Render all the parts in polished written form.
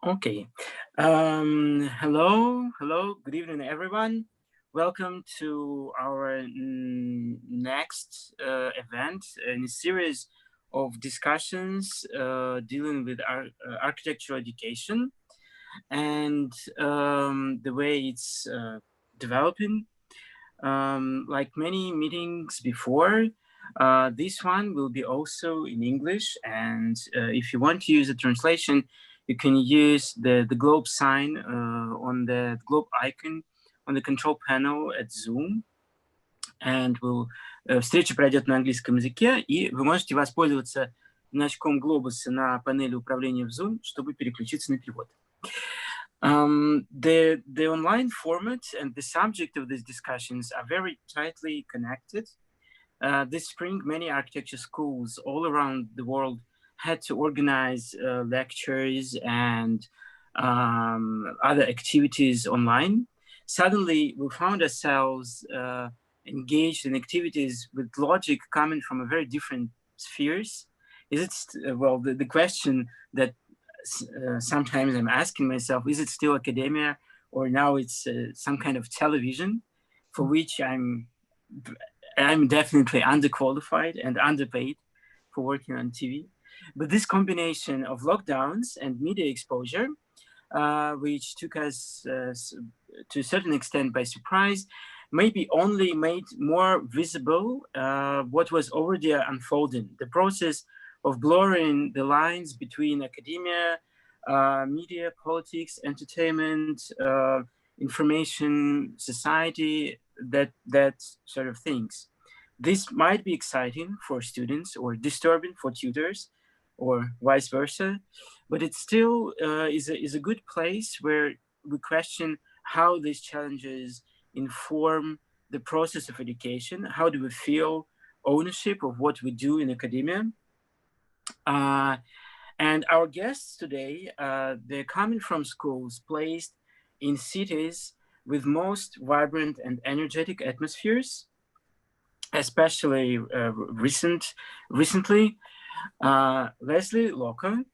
Okay. Hello. Good evening, everyone. Welcome to our next event in a series of discussions dealing with architectural education and the way it's developing. Like many meetings before, this one will be also in English. And if you want to use a translation, you can use the globe sign on the globe icon on the control panel at Zoom. And встреча пройдет на английском языке, и вы можете воспользоваться значком глобуса на панели управления в Zoom, чтобы переключиться на перевод. The online format and the subject of these discussions are very tightly connected. This spring, many architecture schools all around the world had to organize lectures and other activities online. Suddenly, we found ourselves engaged in activities with logic coming from a very different spheres. Is it, well, the question that sometimes I'm asking myself, is it still academia or now it's some kind of television for which I'm definitely underqualified and underpaid for working on TV. But this combination of lockdowns and media exposure, which took us to a certain extent by surprise, maybe only made more visible what was already unfolding. The process of blurring the lines between academia, media, politics, entertainment, information, society, that sort of things. This might be exciting for students or disturbing for tutors or vice versa, but it still is a good place where we question how these challenges inform the process of education. How do we feel ownership of what we do in academia? And our guests today, they're coming from schools placed in cities with most vibrant and energetic atmospheres, especially recently. Lesley Lokko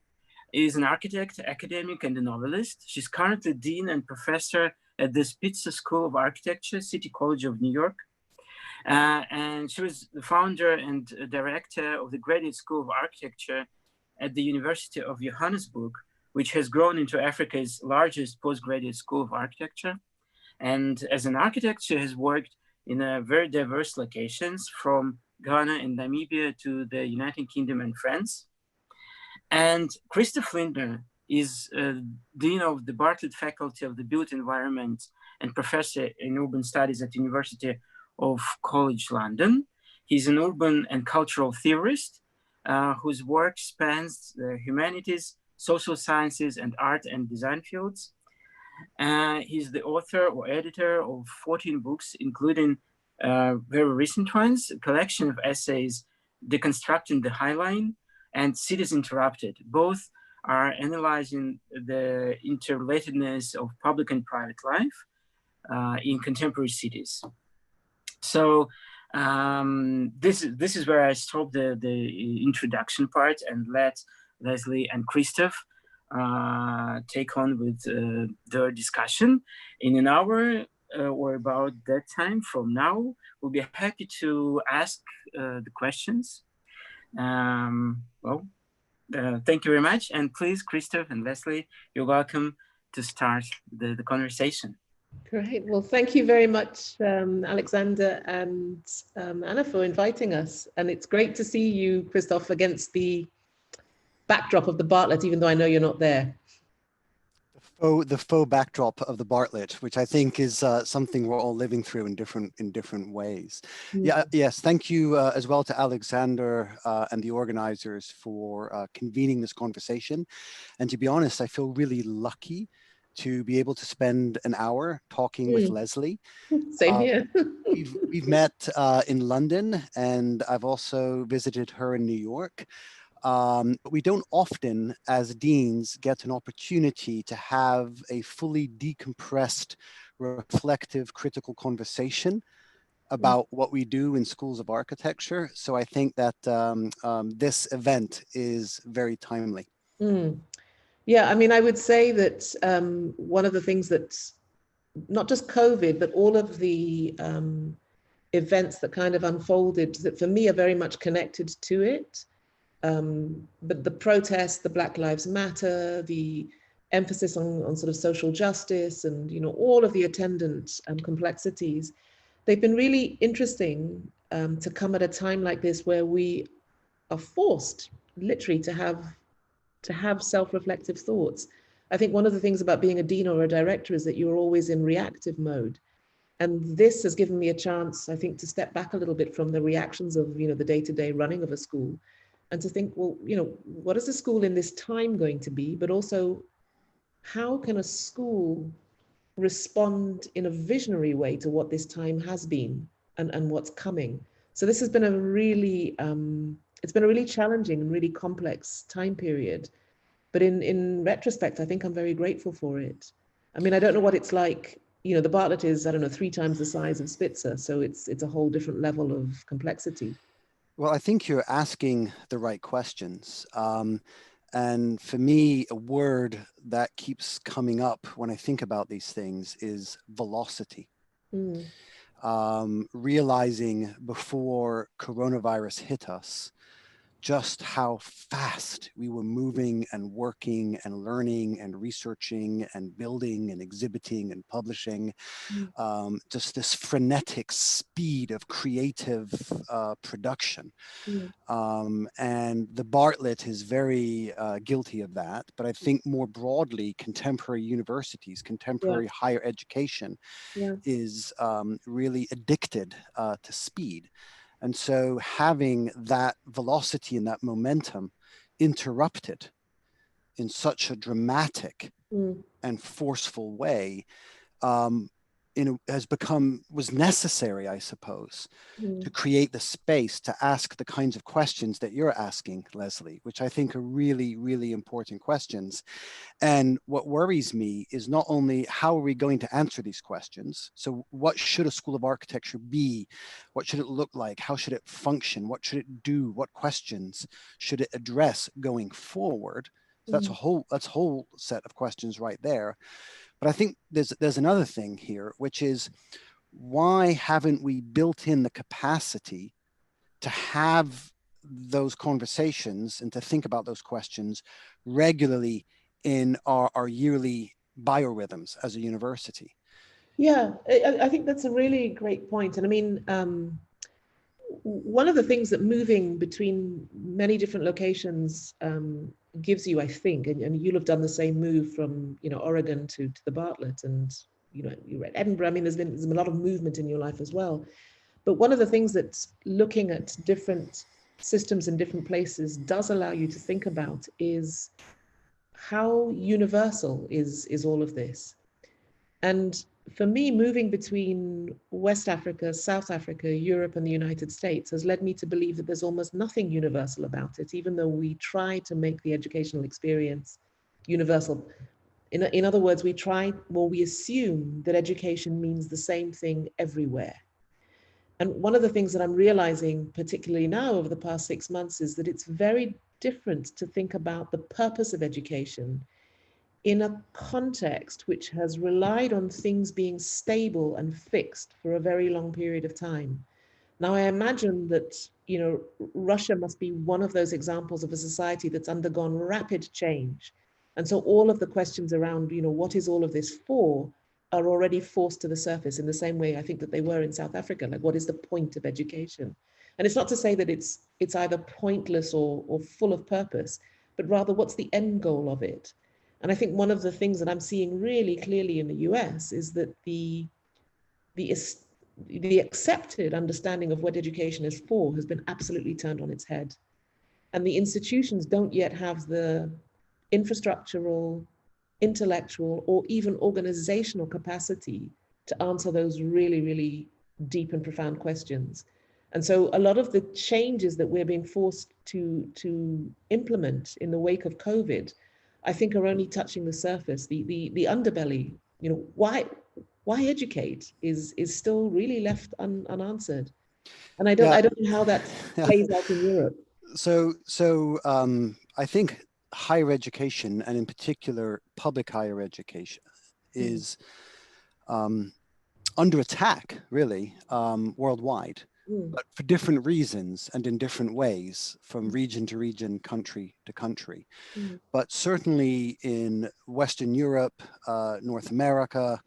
is an architect, academic, and a novelist. She's currently dean and professor at the Spitzer School of Architecture, City College of New York. And she was the founder and director of the Graduate School of Architecture at the University of Johannesburg, which has grown into Africa's largest postgraduate school of architecture. And as an architect, she has worked in very diverse locations, from Ghana and Namibia to the United Kingdom and France. And Christoph Lindner is Dean of the Bartlett Faculty of the Built Environment and Professor in Urban Studies at the University of College London. He's an urban and cultural theorist whose work spans the humanities, social sciences, and art and design fields. He's the author or editor of 14 books, including very recent ones, a collection of essays, Deconstructing the High Line and Cities Interrupted. Both are analyzing the interrelatedness of public and private life in contemporary cities. So this is where I stop the introduction part and let Lesley and Christoph take on with their discussion. In an hour or about that time from now, we'll be happy to ask the questions. Thank you very much. And please, Christoph and Lesley, you're welcome to start the conversation. Great. Well, thank you very much, Alexander and Anna, for inviting us. And it's great to see you, Christoph, against the backdrop of the Bartlett, even though I know you're not there. The faux backdrop of the Bartlett, which I think is something we're all living through in different ways. Yes, thank you as well to Alexander and the organizers for convening this conversation. And to be honest, I feel really lucky to be able to spend an hour talking with Lesley. Same here. we've met in London, and I've also visited her in New York. But we don't often, as deans, get an opportunity to have a fully decompressed, reflective, critical conversation about what we do in schools of architecture. So I think that this event is very timely. Yeah, I mean, I would say that one of the things that, not just COVID, but all of the events that kind of unfolded that for me are very much connected to it. But the protests, the Black Lives Matter, the emphasis on sort of social justice and, you know, all of the attendant complexities, they've been really interesting to come at a time like this where we are forced literally to have self-reflective thoughts. I think one of the things about being a dean or a director is that you're always in reactive mode. And this has given me a chance, I think, to step back a little bit from the reactions of, you know, the day-to-day running of a school and to think, well, you know, what is a school in this time going to be? But also, how can a school respond in a visionary way to what this time has been and what's coming? So this has been a really, it's been a really challenging and really complex time period. But in retrospect, I think I'm very grateful for it. I mean, I don't know what it's like. You know, the Bartlett is, I don't know, 3 times the size of Spitzer. So it's a whole different level of complexity. Well, I think you're asking the right questions. And for me, a word that keeps coming up when I think about these things is velocity. Realizing before coronavirus hit us, just how fast we were moving and working and learning and researching and building and exhibiting and publishing. Just this frenetic speed of creative production. And the Bartlett is very guilty of that. But I think more broadly, contemporary universities, contemporary higher education is really addicted to speed. And so having that velocity and that momentum interrupted in such a dramatic and forceful way was necessary, I suppose, to create the space to ask the kinds of questions that you're asking, Lesley, which I think are really, really important questions. And what worries me is not only how are we going to answer these questions? So what should a school of architecture be? What should it look like? How should it function? What should it do? What questions should it address going forward? So that's a whole set of questions right there. But I think there's another thing here, which is why haven't we built in the capacity to have those conversations and to think about those questions regularly in our yearly biorhythms as a university? Yeah, I think that's a really great point. And I mean, one of the things that moving between many different locations gives you, I think, and you'll have done the same move from, you know, Oregon to the Bartlett, and, you know, you're at Edinburgh. I mean, there's a lot of movement in your life as well. But one of the things that looking at different systems in different places does allow you to think about is how universal is all of this. And for me, moving between West Africa, South Africa, Europe, and the United States has led me to believe that there's almost nothing universal about it, even though we try to make the educational experience universal. In other words, we assume that education means the same thing everywhere. And one of the things that I'm realizing, particularly now over the past 6 months, is that it's very different to think about the purpose of education in a context which has relied on things being stable and fixed for a very long period of time. Now, I imagine that, you know, Russia must be one of those examples of a society that's undergone rapid change. And so all of the questions around, you know, what is all of this for, are already forced to the surface in the same way I think that they were in South Africa. Like, what is the point of education? And it's not to say that it's either pointless or full of purpose, but rather what's the end goal of it? And I think one of the things that I'm seeing really clearly in the US is that the accepted understanding of what education is for has been absolutely turned on its head. And the institutions don't yet have the infrastructural, intellectual, or even organizational capacity to answer those really, really deep and profound questions. And so a lot of the changes that we're being forced to implement in the wake of COVID, I think, are only touching the surface. The underbelly, you know, why educate is still really left unanswered. And I don't know how that plays out in Europe. So I think higher education, and in particular public higher education, is under attack, really, worldwide, but for different reasons and in different ways, from region to region, country to country. But certainly in Western Europe, North America,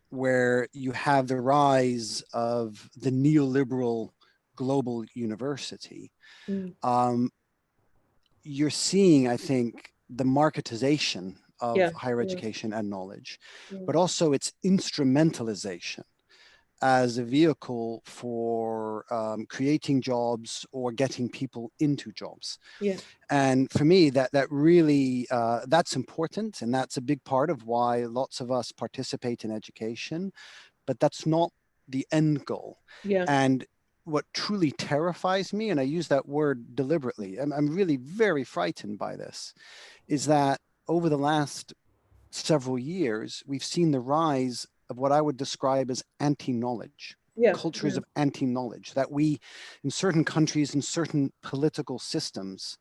where you have the rise of the neoliberal global university, you're seeing, I think, the marketization of higher education and knowledge, but also its instrumentalization as a vehicle for creating jobs or getting people into jobs. And for me, that really, that's important. And that's a big part of why lots of us participate in education, but that's not the end goal. And what truly terrifies me, and I use that word deliberately, I'm really very frightened by this, is that over the last several years, we've seen the rise of what I would describe as anti-knowledge, cultures of anti-knowledge, that we, in certain countries, in certain political systems,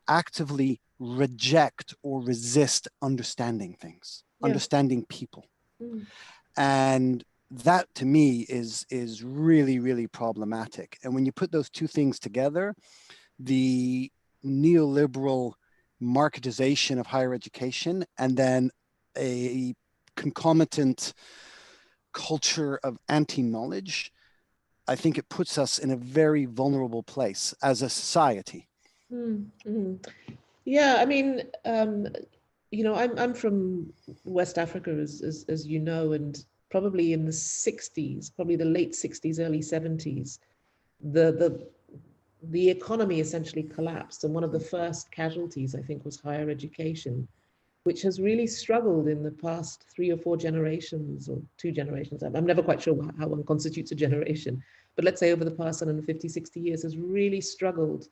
actively reject or resist understanding things, understanding people. And that to me is really, really problematic. And when you put those two things together, the neoliberal marketization of higher education and then a concomitant culture of anti-knowledge, I think it puts us in a very vulnerable place as a society. Yeah, I mean, you know, I'm from West Africa, as you know, and probably in the 60s, probably the late 60s, early 70s, the economy essentially collapsed. And one of the first casualties, I think, was higher education, which has really struggled in the past 3 or 4 generations or 2 generations. I'm never quite sure how one constitutes a generation, but let's say over the past 150, 60 years has really struggled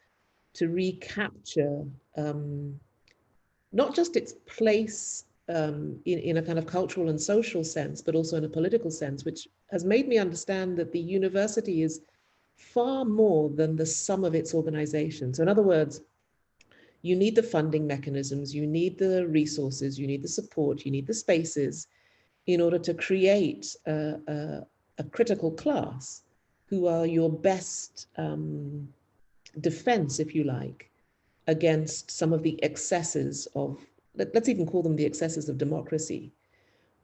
to recapture not just its place in a kind of cultural and social sense, but also in a political sense, which has made me understand that the university is far more than the sum of its organizations. So in other words, you need the funding mechanisms, you need the resources, you need the support, you need the spaces in order to create a critical class who are your best defense, if you like, against some of the excesses of, let's even call them the excesses of democracy.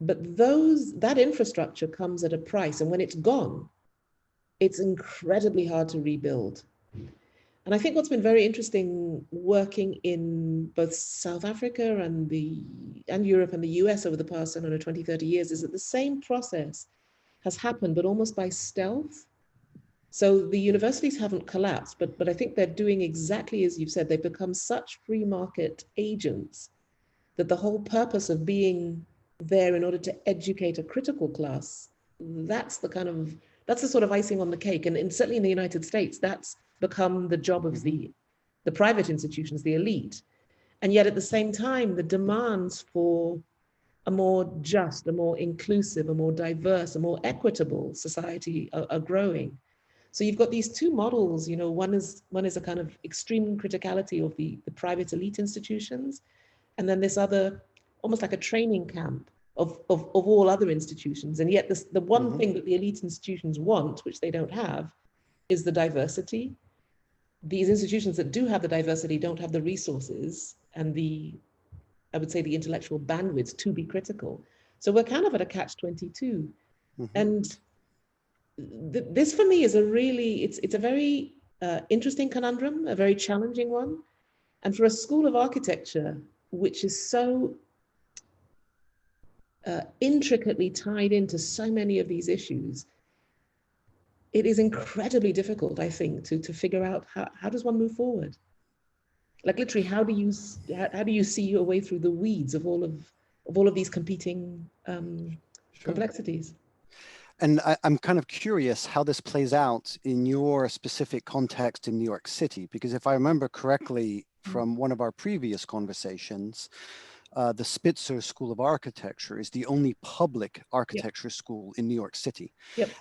But that infrastructure comes at a price, and when it's gone, it's incredibly hard to rebuild. And I think what's been very interesting working in both South Africa and Europe and the US over the past, 20, 30 years is that the same process has happened, but almost by stealth. So the universities haven't collapsed, but I think they're doing exactly as you've said. They've become such free market agents that the whole purpose of being there in order to educate a critical class, that's the sort of icing on the cake. And certainly in the United States, that's become the job of the private institutions, the elite. And yet at the same time, the demands for a more just, a more inclusive, a more diverse, a more equitable society are growing. So you've got these two models, you know, one is a kind of extreme criticality of the private elite institutions, and then this other, almost like a training camp of all other institutions. And yet the one thing that the elite institutions want, which they don't have, is the diversity. These institutions that do have the diversity don't have the resources and I would say the intellectual bandwidth to be critical. So we're kind of at a catch-22. And this for me is it's a very interesting conundrum, a very challenging one. And for a school of architecture, which is so intricately tied into so many of these issues, it is incredibly difficult, I think, to figure out how does one move forward? Like literally, how do you see your way through the weeds of all of these competing complexities? And I'm kind of curious how this plays out in your specific context in New York City, because if I remember correctly from one of our previous conversations, the Spitzer School of Architecture is the only public architecture school in New York City.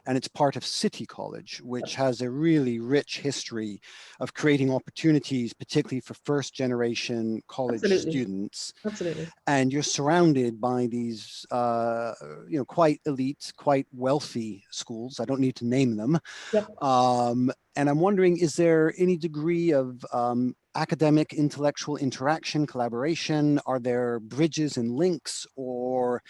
And it's part of City College, which has a really rich history of creating opportunities, particularly for first generation college students. And you're surrounded by these, quite elite, quite wealthy schools. I don't need to name them. And I'm wondering, is there any degree of academic, intellectual interaction, collaboration? Are there bridges and links, or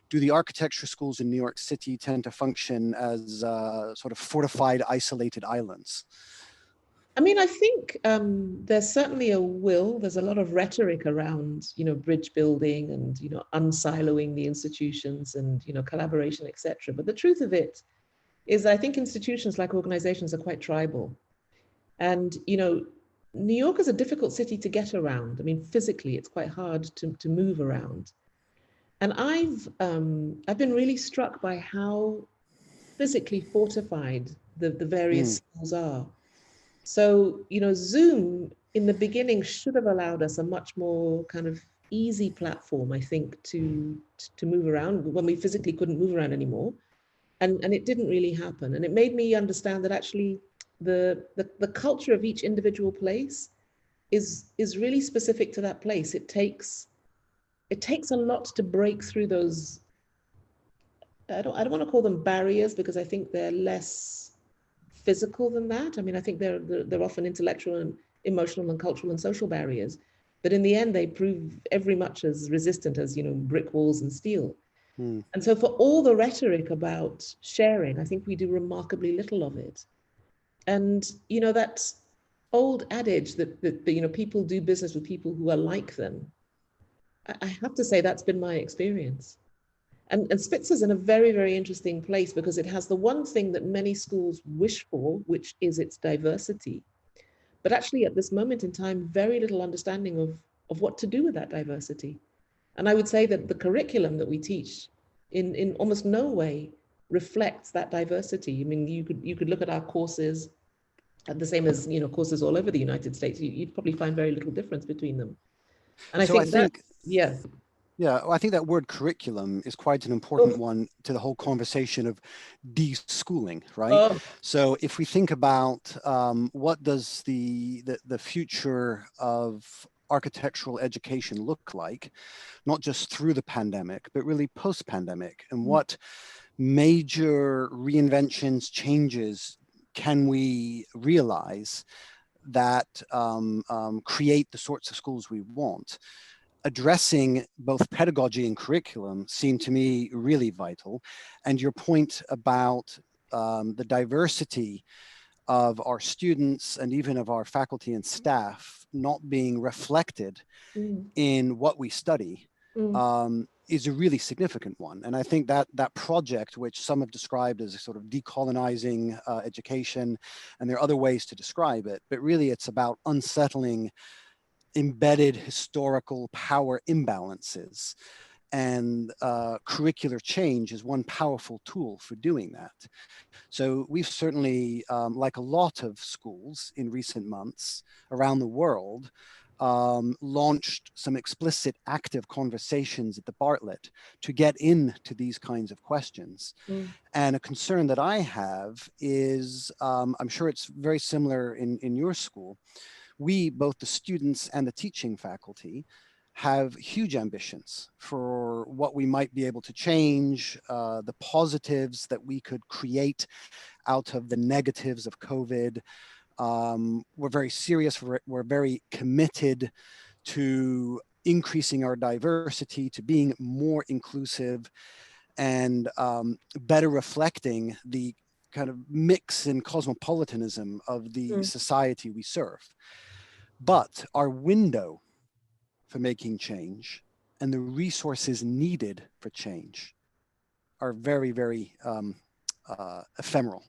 do the architecture schools in New York City tend to function as sort of fortified, isolated islands? I mean, I think there's certainly a will. There's a lot of rhetoric around, bridge building and, unsiloing the institutions and, collaboration, etc. But the truth of it is, I think institutions like organizations are quite tribal. And, New York is a difficult city to get around. I mean, physically, it's quite hard to move around. And I've been really struck by how physically fortified the various schools are. So, Zoom in the beginning should have allowed us a much more kind of easy platform, I think, to move around when we physically couldn't move around anymore. And it didn't really happen. And it made me understand that actually the culture of each individual place is really specific to that place. It takes a lot to break through those, I don't want to call them barriers, because I think they're less physical than that. I mean, I think they're often intellectual and emotional and cultural and social barriers, but in the end, they prove every much as resistant as, brick walls and steel. And so for all the rhetoric about sharing, I think we do remarkably little of it. And, that old adage that people do business with people who are like them, I have to say that's been my experience. And Spitzer's in a very, very interesting place because it has the one thing that many schools wish for, which is its diversity. But actually at this moment in time, very little understanding of what to do with that diversity. And I would say that the curriculum that we teach in almost no way reflects that diversity. I mean, you could look at our courses, the same as courses all over the United States. You'd probably find very little difference between them. And I think I think that word curriculum is quite an important one to the whole conversation of deschooling, right? So if we think about what does the future of architectural education look like, not just through the pandemic, but really post-pandemic, and what major reinventions, changes can we realize that create the sorts of schools we want? Addressing both pedagogy and curriculum seem to me really vital. And your point about the diversity of our students and even of our faculty and staff not being reflected in what we study is a really significant one. And I think that project, which some have described as a sort of decolonizing education, and there are other ways to describe it, but really it's about unsettling embedded historical power imbalances. And curricular change is one powerful tool for doing that. So we've certainly, like a lot of schools in recent months around the world, launched some explicit active conversations at the Bartlett to get into these kinds of questions. And a concern that I have is, I'm sure it's very similar in your school, we, both the students and the teaching faculty, have huge ambitions for what we might be able to change, the positives that we could create out of the negatives of COVID. We're very serious, we're very committed to increasing our diversity, to being more inclusive and better reflecting the kind of mix and cosmopolitanism of the society we serve. But our window for making change and the resources needed for change are very, very ephemeral.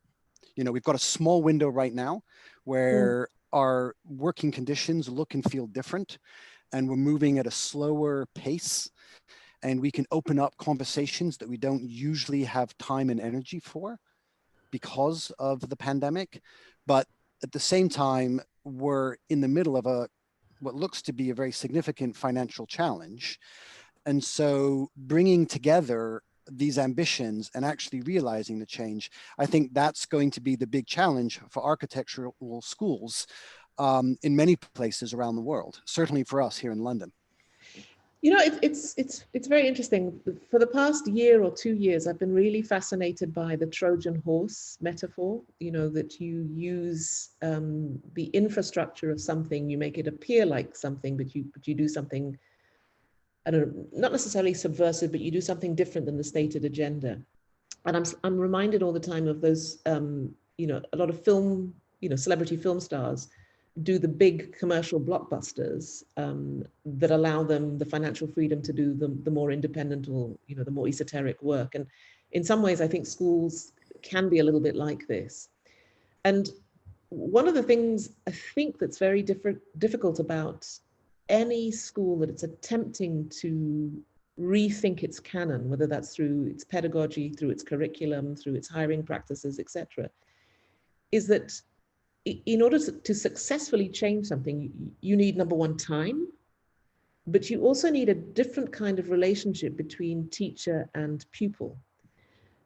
We've got a small window right now where our working conditions look and feel different, and we're moving at a slower pace, and we can open up conversations that we don't usually have time and energy for because of the pandemic. But at the same time, we're in the middle of what looks to be a very significant financial challenge. And so bringing together these ambitions and actually realizing the change, I think that's going to be the big challenge for architectural schools in many places around the world, certainly for us here in London. You know, it's very interesting. For the past year or 2 years, I've been really fascinated by the Trojan horse metaphor. You know, that you use the infrastructure of something, you make it appear like something, but you do something, I don't know, not necessarily subversive, but you do something different than the stated agenda. And I'm reminded all the time of those, you know, a lot of film, you know, celebrity film stars do the big commercial blockbusters that allow them the financial freedom to do the more independent or, you know, the more esoteric work. And in some ways, I think schools can be a little bit like this. And one of the things I think that's very difficult about any school that it's attempting to rethink its canon, whether that's through its pedagogy, through its curriculum, through its hiring practices, etc., is that in order to successfully change something, you need, number one, time, but you also need a different kind of relationship between teacher and pupil.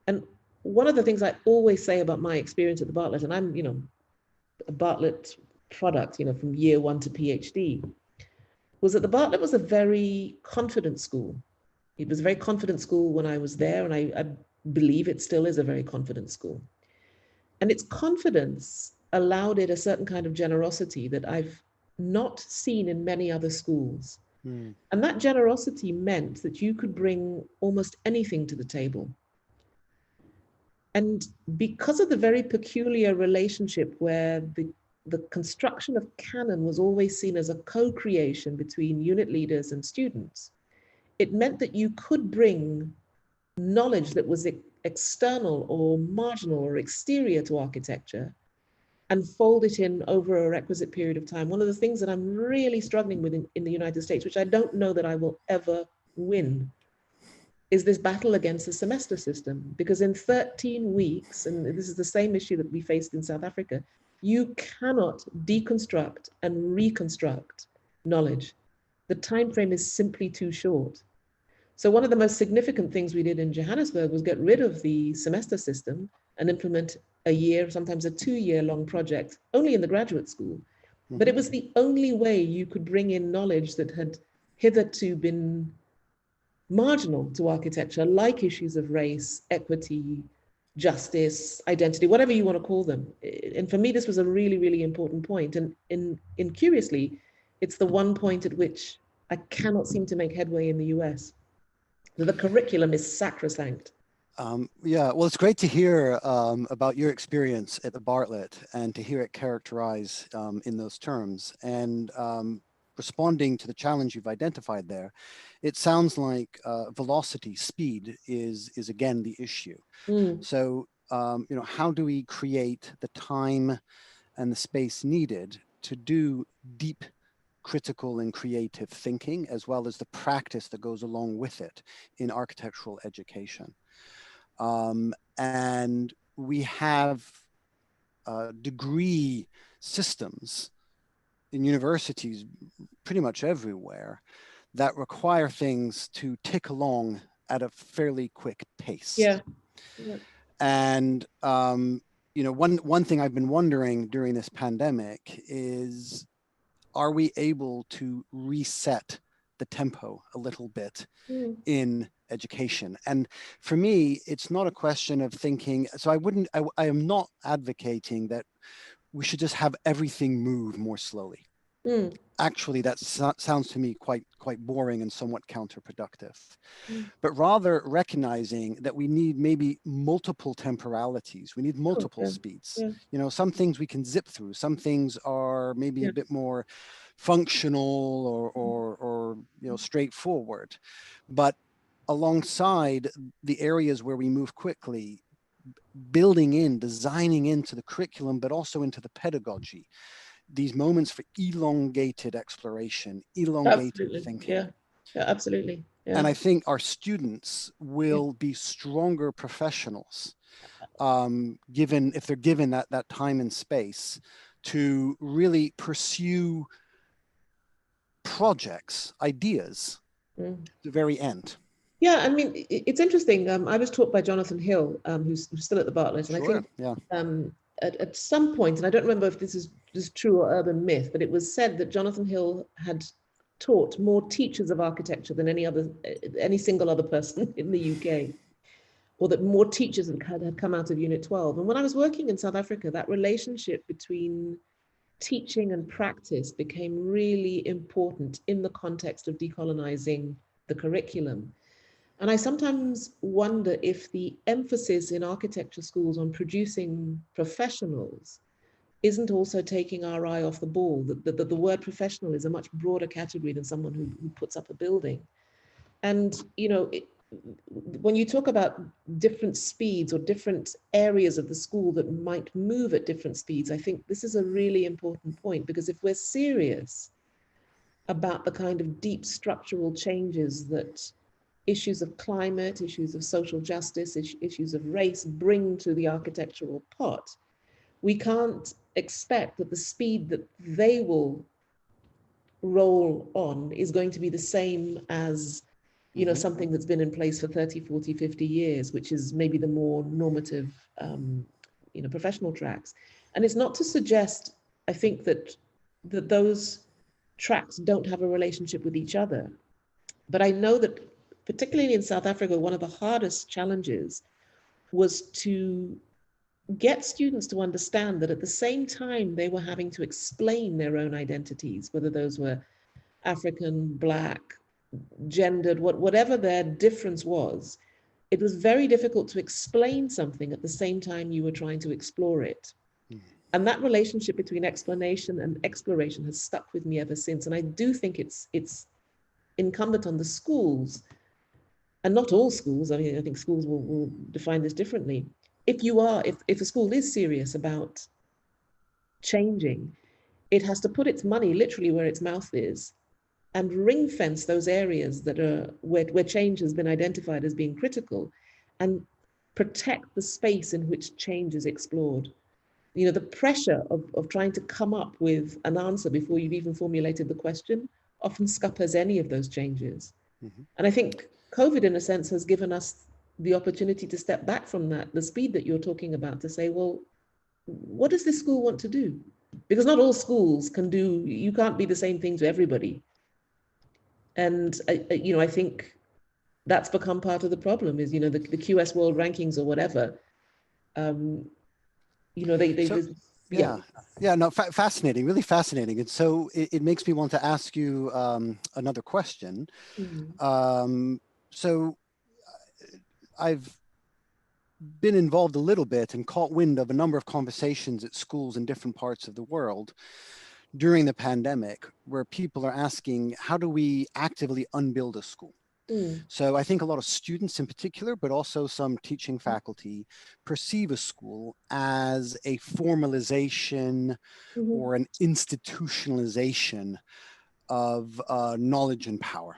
And one of the things I always say about my experience at the Bartlett, and I'm, you know, a Bartlett product, you know, from year 1 to PhD, was that the Bartlett was a very confident school. It was a very confident school when I was there, and I believe it still is a very confident school. And its confidence allowed it a certain kind of generosity that I've not seen in many other schools. Mm. And that generosity meant that you could bring almost anything to the table. And because of the very peculiar relationship where the construction of canon was always seen as a co-creation between unit leaders and students, it meant that you could bring knowledge that was external or marginal or exterior to architecture and fold it in over a requisite period of time. One of the things that I'm really struggling with in the United States, which I don't know that I will ever win, is this battle against the semester system. Because in 13 weeks, and this is the same issue that we faced in South Africa, you cannot deconstruct and reconstruct knowledge. The time frame is simply too short. So one of the most significant things we did in Johannesburg was get rid of the semester system and implement a year, sometimes a 2-year long project, only in the graduate school. Mm-hmm. But it was the only way you could bring in knowledge that had hitherto been marginal to architecture, like issues of race, equity, justice, identity, whatever you want to call them. And for me, this was a really, really important point. And in curiously, it's the one point at which I cannot seem to make headway in the US. The curriculum is sacrosanct. Yeah, well, it's great to hear about your experience at the Bartlett and to hear it characterized in those terms. And responding to the challenge you've identified there, it sounds like velocity, speed is again the issue. Mm. So, you know, how do we create the time and the space needed to do deep critical and creative thinking, as well as the practice that goes along with it in architectural education? And we have degree systems in universities pretty much everywhere that require things to tick along at a fairly quick pace. Yeah. Yeah. And you know, one thing I've been wondering during this pandemic is, are we able to reset the tempo a little bit in education? And for me, it's not a question of thinking, so I am not advocating that we should just have everything move more slowly. Mm. Actually, that sounds to me quite boring and somewhat counterproductive. Mm. But rather recognizing that we need maybe multiple temporalities, we need multiple speeds. Yeah. You know, some things we can zip through, some things are maybe a bit more functional or you know, straightforward. But alongside the areas where we move quickly, designing into the curriculum, but also into the pedagogy, these moments for elongated exploration, elongated thinking. Yeah, absolutely. Yeah. And I think our students will be stronger professionals, if they're given that time and space to really pursue projects, ideas the very end. Yeah, I mean, it's interesting. I was taught by Jonathan Hill, who's still at the Bartlett, and Sure, I think yeah. at some point, and I don't remember if this is true or urban myth, but it was said that Jonathan Hill had taught more teachers of architecture than any single other person in the UK, or that more teachers had come out of Unit 12. And when I was working in South Africa, that relationship between teaching and practice became really important in the context of decolonizing the curriculum. And I sometimes wonder if the emphasis in architecture schools on producing professionals isn't also taking our eye off the ball, that the word professional is a much broader category than someone who puts up a building. And, you know, when you talk about different speeds or different areas of the school that might move at different speeds, I think this is a really important point, because if we're serious about the kind of deep structural changes that issues of climate, issues of social justice, issues of race bring to the architectural pot, we can't expect that the speed that they will roll on is going to be the same as, you know, something that's been in place for 30, 40, 50 years, which is maybe the more normative, you know, professional tracks. And it's not to suggest, I think, that those tracks don't have a relationship with each other. But I know that particularly in South Africa, one of the hardest challenges was to get students to understand that at the same time they were having to explain their own identities, whether those were African, Black, gendered, whatever their difference was, it was very difficult to explain something at the same time you were trying to explore it. And that relationship between explanation and exploration has stuck with me ever since. And I do think it's incumbent on the schools, and not all schools, I mean, I think schools will define this differently. If a school is serious about changing, it has to put its money literally where its mouth is and ring fence those areas that are where change has been identified as being critical, and protect the space in which change is explored. You know, the pressure of trying to come up with an answer before you've even formulated the question often scuppers any of those changes. And I think COVID, in a sense, has given us the opportunity to step back from that, the speed that you're talking about, to say, well, what does this school want to do? Because not all schools can do, you can't be the same thing to everybody. And, you know, I think that's become part of the problem is, you know, the QS World Rankings or whatever, you know, no, fascinating, really fascinating. And so it makes me want to ask you another question. So I've been involved a little bit and caught wind of a number of conversations at schools in different parts of the world during the pandemic, where people are asking, how do we actively unbuild a school? So I think a lot of students in particular, but also some teaching faculty, perceive a school as a formalization or an institutionalization of knowledge and power.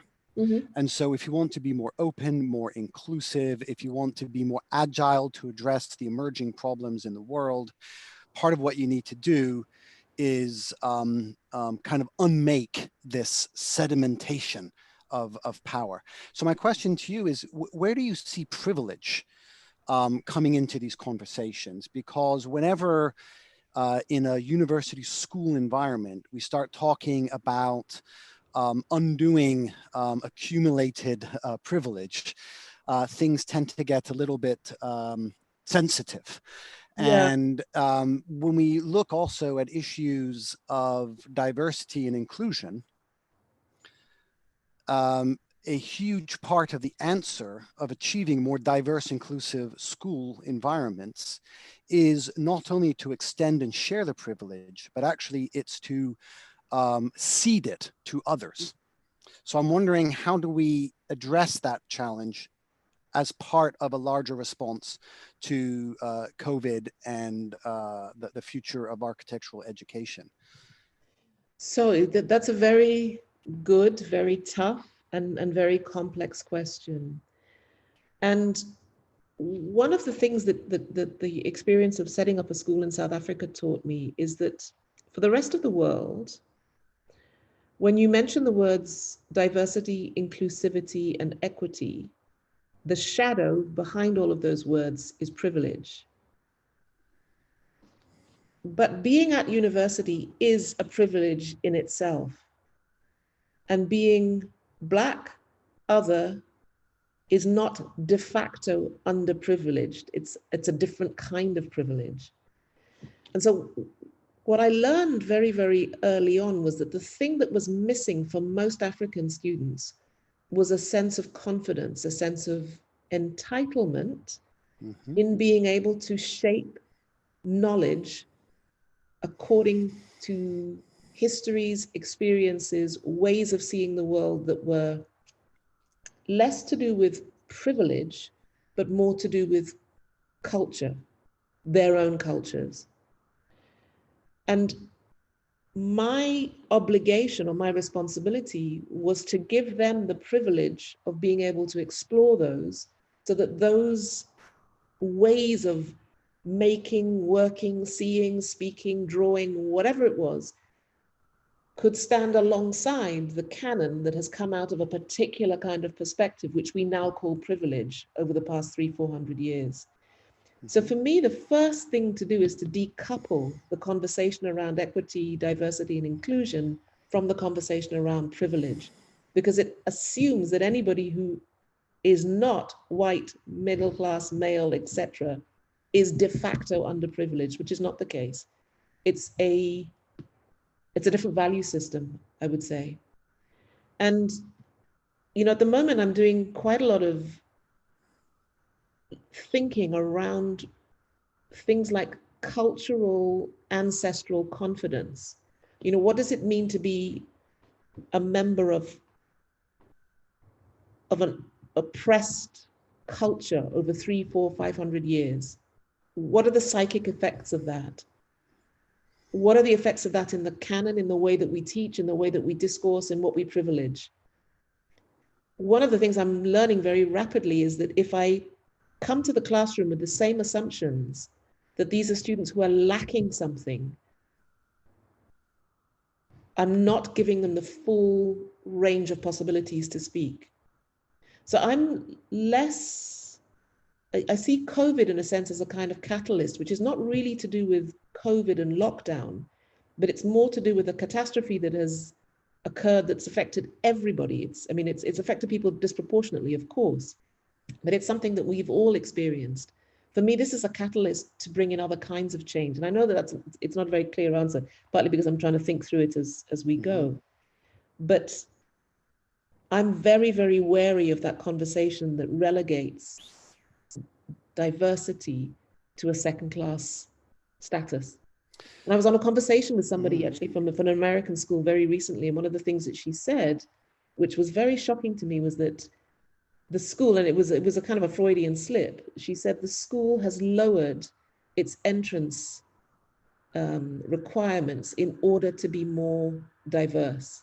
And so if you want to be more open, more inclusive, if you want to be more agile to address the emerging problems in the world, part of what you need to do is kind of unmake this sedimentation of power. So my question to you is, where do you see privilege coming into these conversations? Because whenever in a university school environment, we start talking about undoing accumulated privilege, things tend to get a little bit sensitive. And when we look also at issues of diversity and inclusion, a huge part of the answer of achieving more diverse, inclusive school environments is not only to extend and share the privilege, but actually it's to cede it to others. So I'm wondering, how do we address that challenge as part of a larger response to COVID and the future of architectural education? So that's a very good, very tough, and very complex question. And one of the things that the experience of setting up a school in South Africa taught me is that for the rest of the world, when you mention the words diversity, inclusivity, and equity, the shadow behind all of those words is privilege. But being at university is a privilege in itself. And being Black, other, is not de facto underprivileged. It's a different kind of privilege. And so what I learned very, very early on was that the thing that was missing for most African students was a sense of confidence, a sense of entitlement in being able to shape knowledge according to histories, experiences, ways of seeing the world that were less to do with privilege, but more to do with culture, their own cultures. And my obligation or my responsibility was to give them the privilege of being able to explore those, so that those ways of making, working, seeing, speaking, drawing, whatever it was, could stand alongside the canon that has come out of a particular kind of perspective, which we now call privilege over the past 300-400 years. So for me, the first thing to do is to decouple the conversation around equity, diversity, and inclusion from the conversation around privilege, because it assumes that anybody who is not white, middle class, male, etc., is de facto underprivileged, which is not the case. It's a different value system, I would say. And, you know, at the moment, I'm doing quite a lot of thinking around things like cultural ancestral confidence. You know, what does it mean to be a member of an oppressed culture over 300, 400, 500 years? What are the psychic effects of that? What are the effects of that in the canon, in the way that we teach, in the way that we discourse, and what we privilege? One of the things I'm learning very rapidly is that if I come to the classroom with the same assumptions, that these are students who are lacking something, I'm not giving them the full range of possibilities to speak. So I'm less, I see COVID in a sense as a kind of catalyst, which is not really to do with COVID and lockdown, but it's more to do with a catastrophe that has occurred that's affected everybody. It's affected people disproportionately, of course, but it's something that we've all experienced. For me, this is a catalyst to bring in other kinds of change. And I know that it's not a very clear answer, partly because I'm trying to think through it as we go. But I'm very, very wary of that conversation that relegates diversity to a second-class status. And I was on a conversation with somebody actually from an American school very recently, and one of the things that she said, which was very shocking to me, was that the school, and it was a kind of a Freudian slip, she said the school has lowered its entrance requirements in order to be more diverse.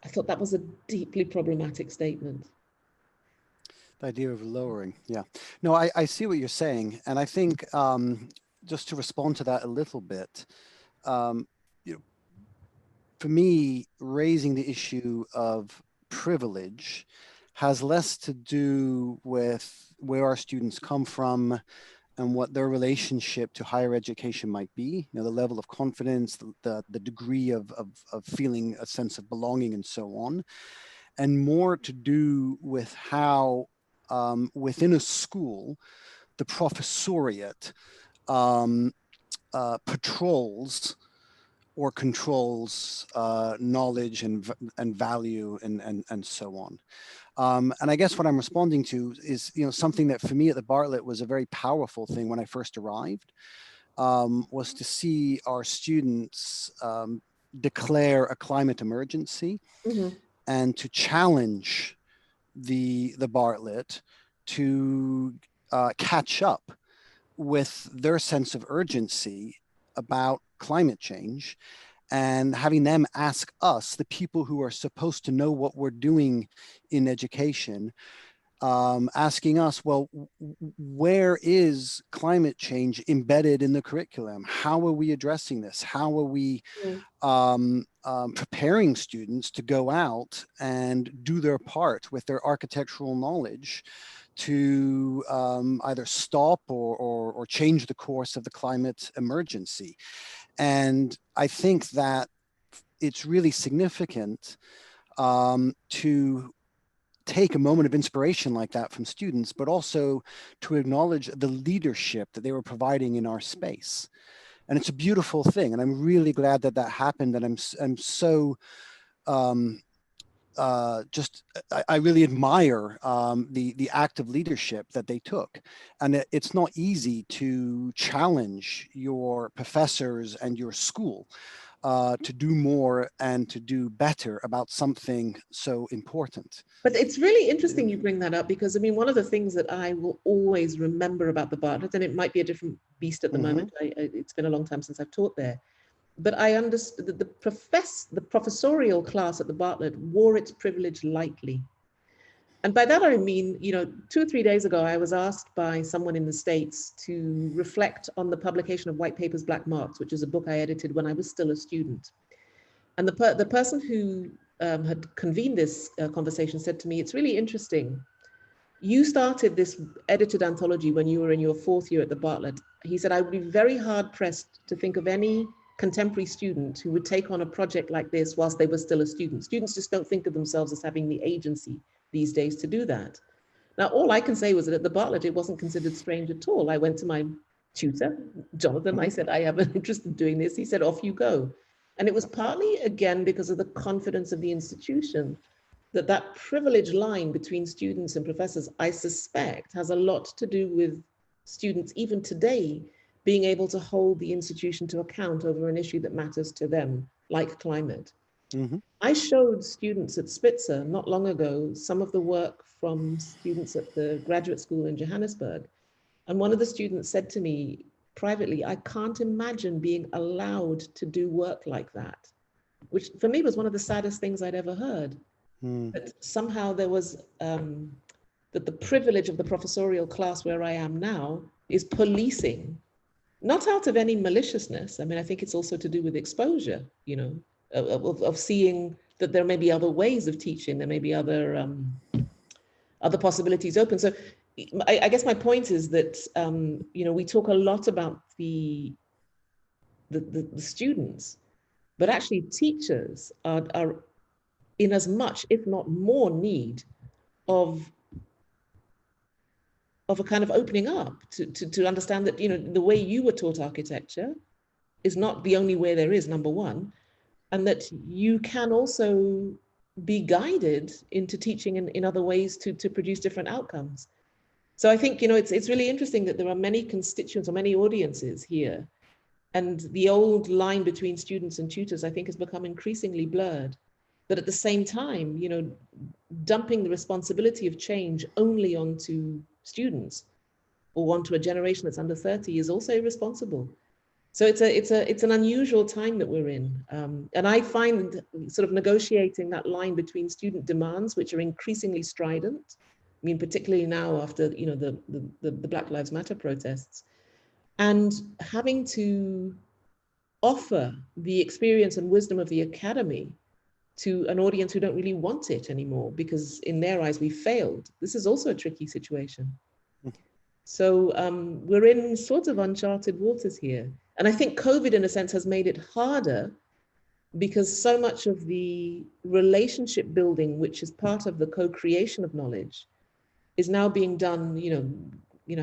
I thought that was a deeply problematic statement. The idea of lowering, yeah. No, I see what you're saying. And I think just to respond to that a little bit, you know, for me, raising the issue of privilege has less to do with where our students come from and what their relationship to higher education might be, you know, the level of confidence, the degree of feeling a sense of belonging and so on, and more to do with how within a school, the professoriate patrols or controls knowledge and value and so on. And I guess what I'm responding to is, you know, something that for me at the Bartlett was a very powerful thing when I first arrived, was to see our students declare a climate emergency and to challenge the Bartlett to catch up with their sense of urgency about climate change, and having them ask us, the people who are supposed to know what we're doing in education, asking us, well, where is climate change embedded in the curriculum? How are we addressing this? How are we preparing students to go out and do their part with their architectural knowledge to either stop or change the course of the climate emergency? And I think that it's really significant to take a moment of inspiration like that from students, but also to acknowledge the leadership that they were providing in our space. And it's a beautiful thing. And I'm really glad that that happened. And I'm so I really admire the active leadership that they took. And it's not easy to challenge your professors and your school to do more and to do better about something so important. But it's really interesting you bring that up, because I mean, one of the things that I will always remember about the Bartlett, and it might be a different beast at the moment, it's been a long time since I've taught there, but I understood that the professorial class at the Bartlett wore its privilege lightly. And by that I mean, 2 or 3 days ago, I was asked by someone in the States to reflect on the publication of White Papers, Black Marks, which is a book I edited when I was still a student. And the person who had convened this conversation said to me, it's really interesting. You started this edited anthology when you were in your 4th year at the Bartlett. He said, I would be very hard pressed to think of any contemporary student who would take on a project like this whilst they were still a student. Students just don't think of themselves as having the agency these days to do that. Now, all I can say was that at the Bartlett, it wasn't considered strange at all. I went to my tutor, Jonathan, I said, I have an interest in doing this. He said, off you go. And it was partly, again, because of the confidence of the institution, that privilege line between students and professors, I suspect, has a lot to do with students, even today, being able to hold the institution to account over an issue that matters to them, like climate. I showed students at Spitzer not long ago some of the work from students at the graduate school in Johannesburg. And one of the students said to me privately, I can't imagine being allowed to do work like that, which for me was one of the saddest things I'd ever heard. That somehow there was, that the privilege of the professorial class where I am now is policing, not out of any maliciousness. I mean, I think it's also to do with exposure, of seeing that there may be other ways of teaching, there may be other possibilities open. So I guess my point is that, we talk a lot about the students, but actually teachers are in as much, if not more, need of a kind of opening up to understand that, the way you were taught architecture is not the only way there is, number one, and that you can also be guided into teaching in other ways to produce different outcomes. So I think, it's really interesting that there are many constituents or many audiences here, and the old line between students and tutors, I think, has become increasingly blurred. But at the same time, dumping the responsibility of change only onto students or onto a generation that's under 30 is also irresponsible. So it's an unusual time that we're in. And I find sort of negotiating that line between student demands, which are increasingly strident, I mean, particularly now after, the Black Lives Matter protests, and having to offer the experience and wisdom of the academy to an audience who don't really want it anymore, because in their eyes, we failed. This is also a tricky situation. So we're in sort of uncharted waters here. And I think COVID, in a sense, has made it harder because so much of the relationship building, which is part of the co-creation of knowledge, is now being done,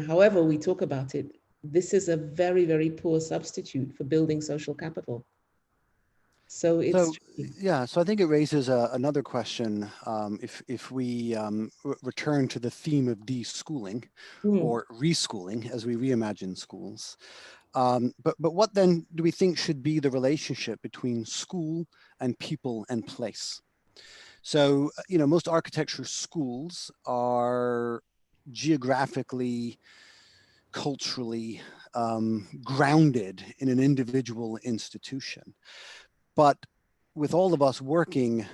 however we talk about it. This is a very, very poor substitute for building social capital. So it's so I think it raises another question. If we return to the theme of deschooling or reschooling as we reimagine schools, but what then do we think should be the relationship between school and people and place? So most architecture schools are geographically, culturally grounded in an individual institution. But with all of us working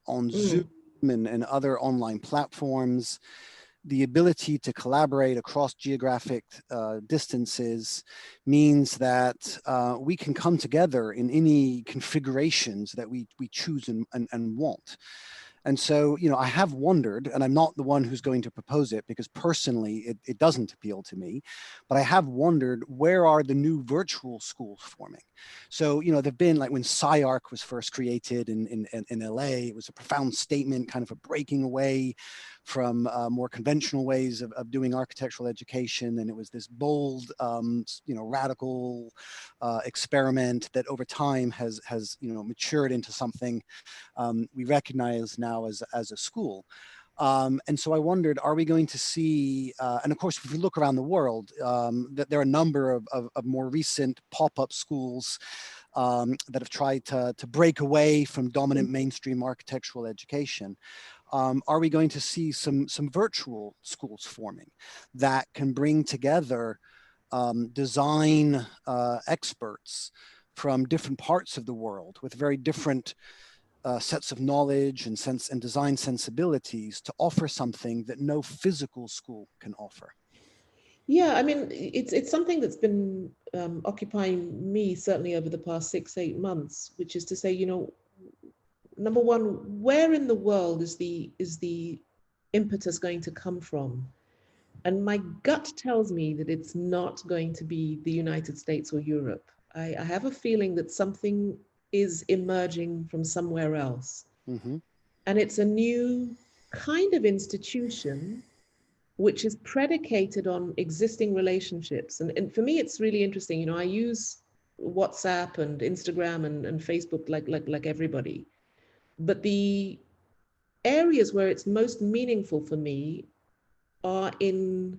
on Zoom and other online platforms, the ability to collaborate across geographic distances means that we can come together in any configurations that we choose and want. And so, you know, I have wondered, and I'm not the one who's going to propose it because personally it doesn't appeal to me, but I have wondered, where are the new virtual schools forming? So, you know, there've been, like when SciArc was first created in LA, it was a profound statement, kind of a breaking away from more conventional ways of doing architectural education. And it was this bold, you know, radical experiment that over time has, you know, matured into something we recognize now as a school. And so I wondered, are we going to see, and of course, if we look around the world, that there are a number of more recent pop-up schools that have tried to break away from dominant mainstream architectural education. Are we going to see some virtual schools forming that can bring together design experts from different parts of the world with very different sets of knowledge and design sensibilities to offer something that no physical school can offer? Yeah, I mean, it's something that's been occupying me certainly over the past 6-8 months, which is to say, you know, number one, where in the world is the impetus going to come from? And my gut tells me that it's not going to be the United States or Europe. I have a feeling that something is emerging from somewhere else. Mm-hmm. And it's a new kind of institution which is predicated on existing relationships. And for me, it's really interesting. You know, I use WhatsApp and Instagram and Facebook like everybody. But the areas where it's most meaningful for me are in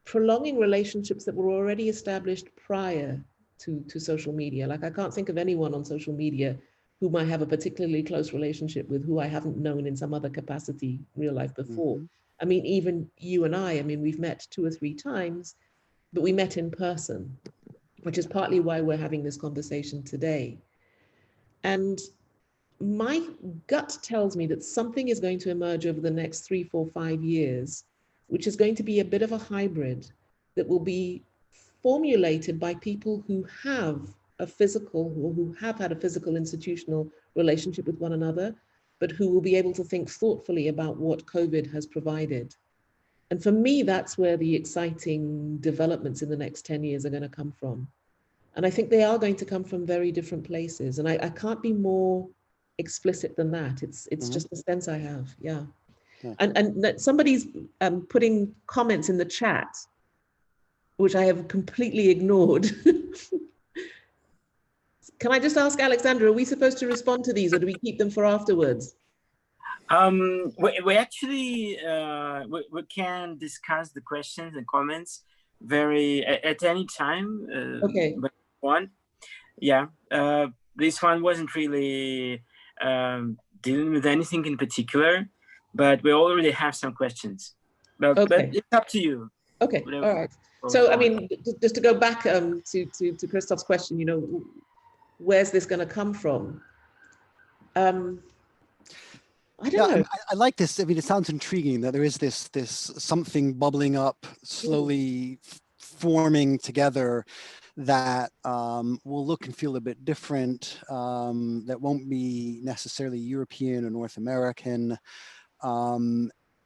prolonging relationships that were already established prior to social media. Like, I can't think of anyone on social media whom I have a particularly close relationship with who I haven't known in some other capacity real life before. Mm-hmm. I mean, even you and I mean, we've met 2 or 3 times, but we met in person, which is partly why we're having this conversation today. And my gut tells me that something is going to emerge over the next 3, 4, 5 years, which is going to be a bit of a hybrid that will be formulated by people who have a physical, or who have had a physical institutional relationship with one another, but who will be able to think thoughtfully about what COVID has provided. And for me, that's where the exciting developments in the next 10 years are going to come from. And I think they are going to come from very different places. And I can't be more explicit than that. It's Mm-hmm. just the sense I have. Yeah. Yeah. And somebody's putting comments in the chat, which I have completely ignored. Can I just ask Alexandra, are we supposed to respond to these, or do we keep them for afterwards? We actually we can discuss the questions and comments at any time. Okay. But one, yeah, this one wasn't really dealing with anything in particular, but we already have some questions. But it's up to you. Okay. All right. So, I mean, just to go back to Christoph's question, you know, where's this going to come from? I don't know. I like this. I mean, it sounds intriguing that there is this something bubbling up, slowly forming together that will look and feel a bit different, that won't be necessarily European or North American,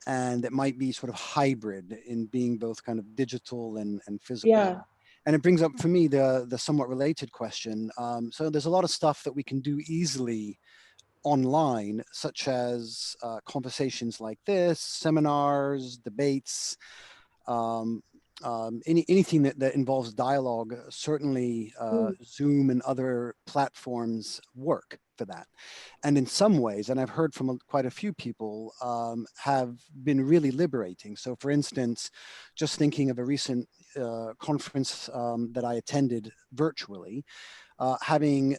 and it might be sort of hybrid in being both kind of digital and physical. Yeah. And it brings up for me the somewhat related question. So there's a lot of stuff that we can do easily online, such as conversations like this, seminars, debates, anything that involves dialogue. Certainly Zoom and other platforms work for that. And in some ways, and I've heard from quite a few people, have been really liberating. So for instance, just thinking of a recent conference that I attended virtually, having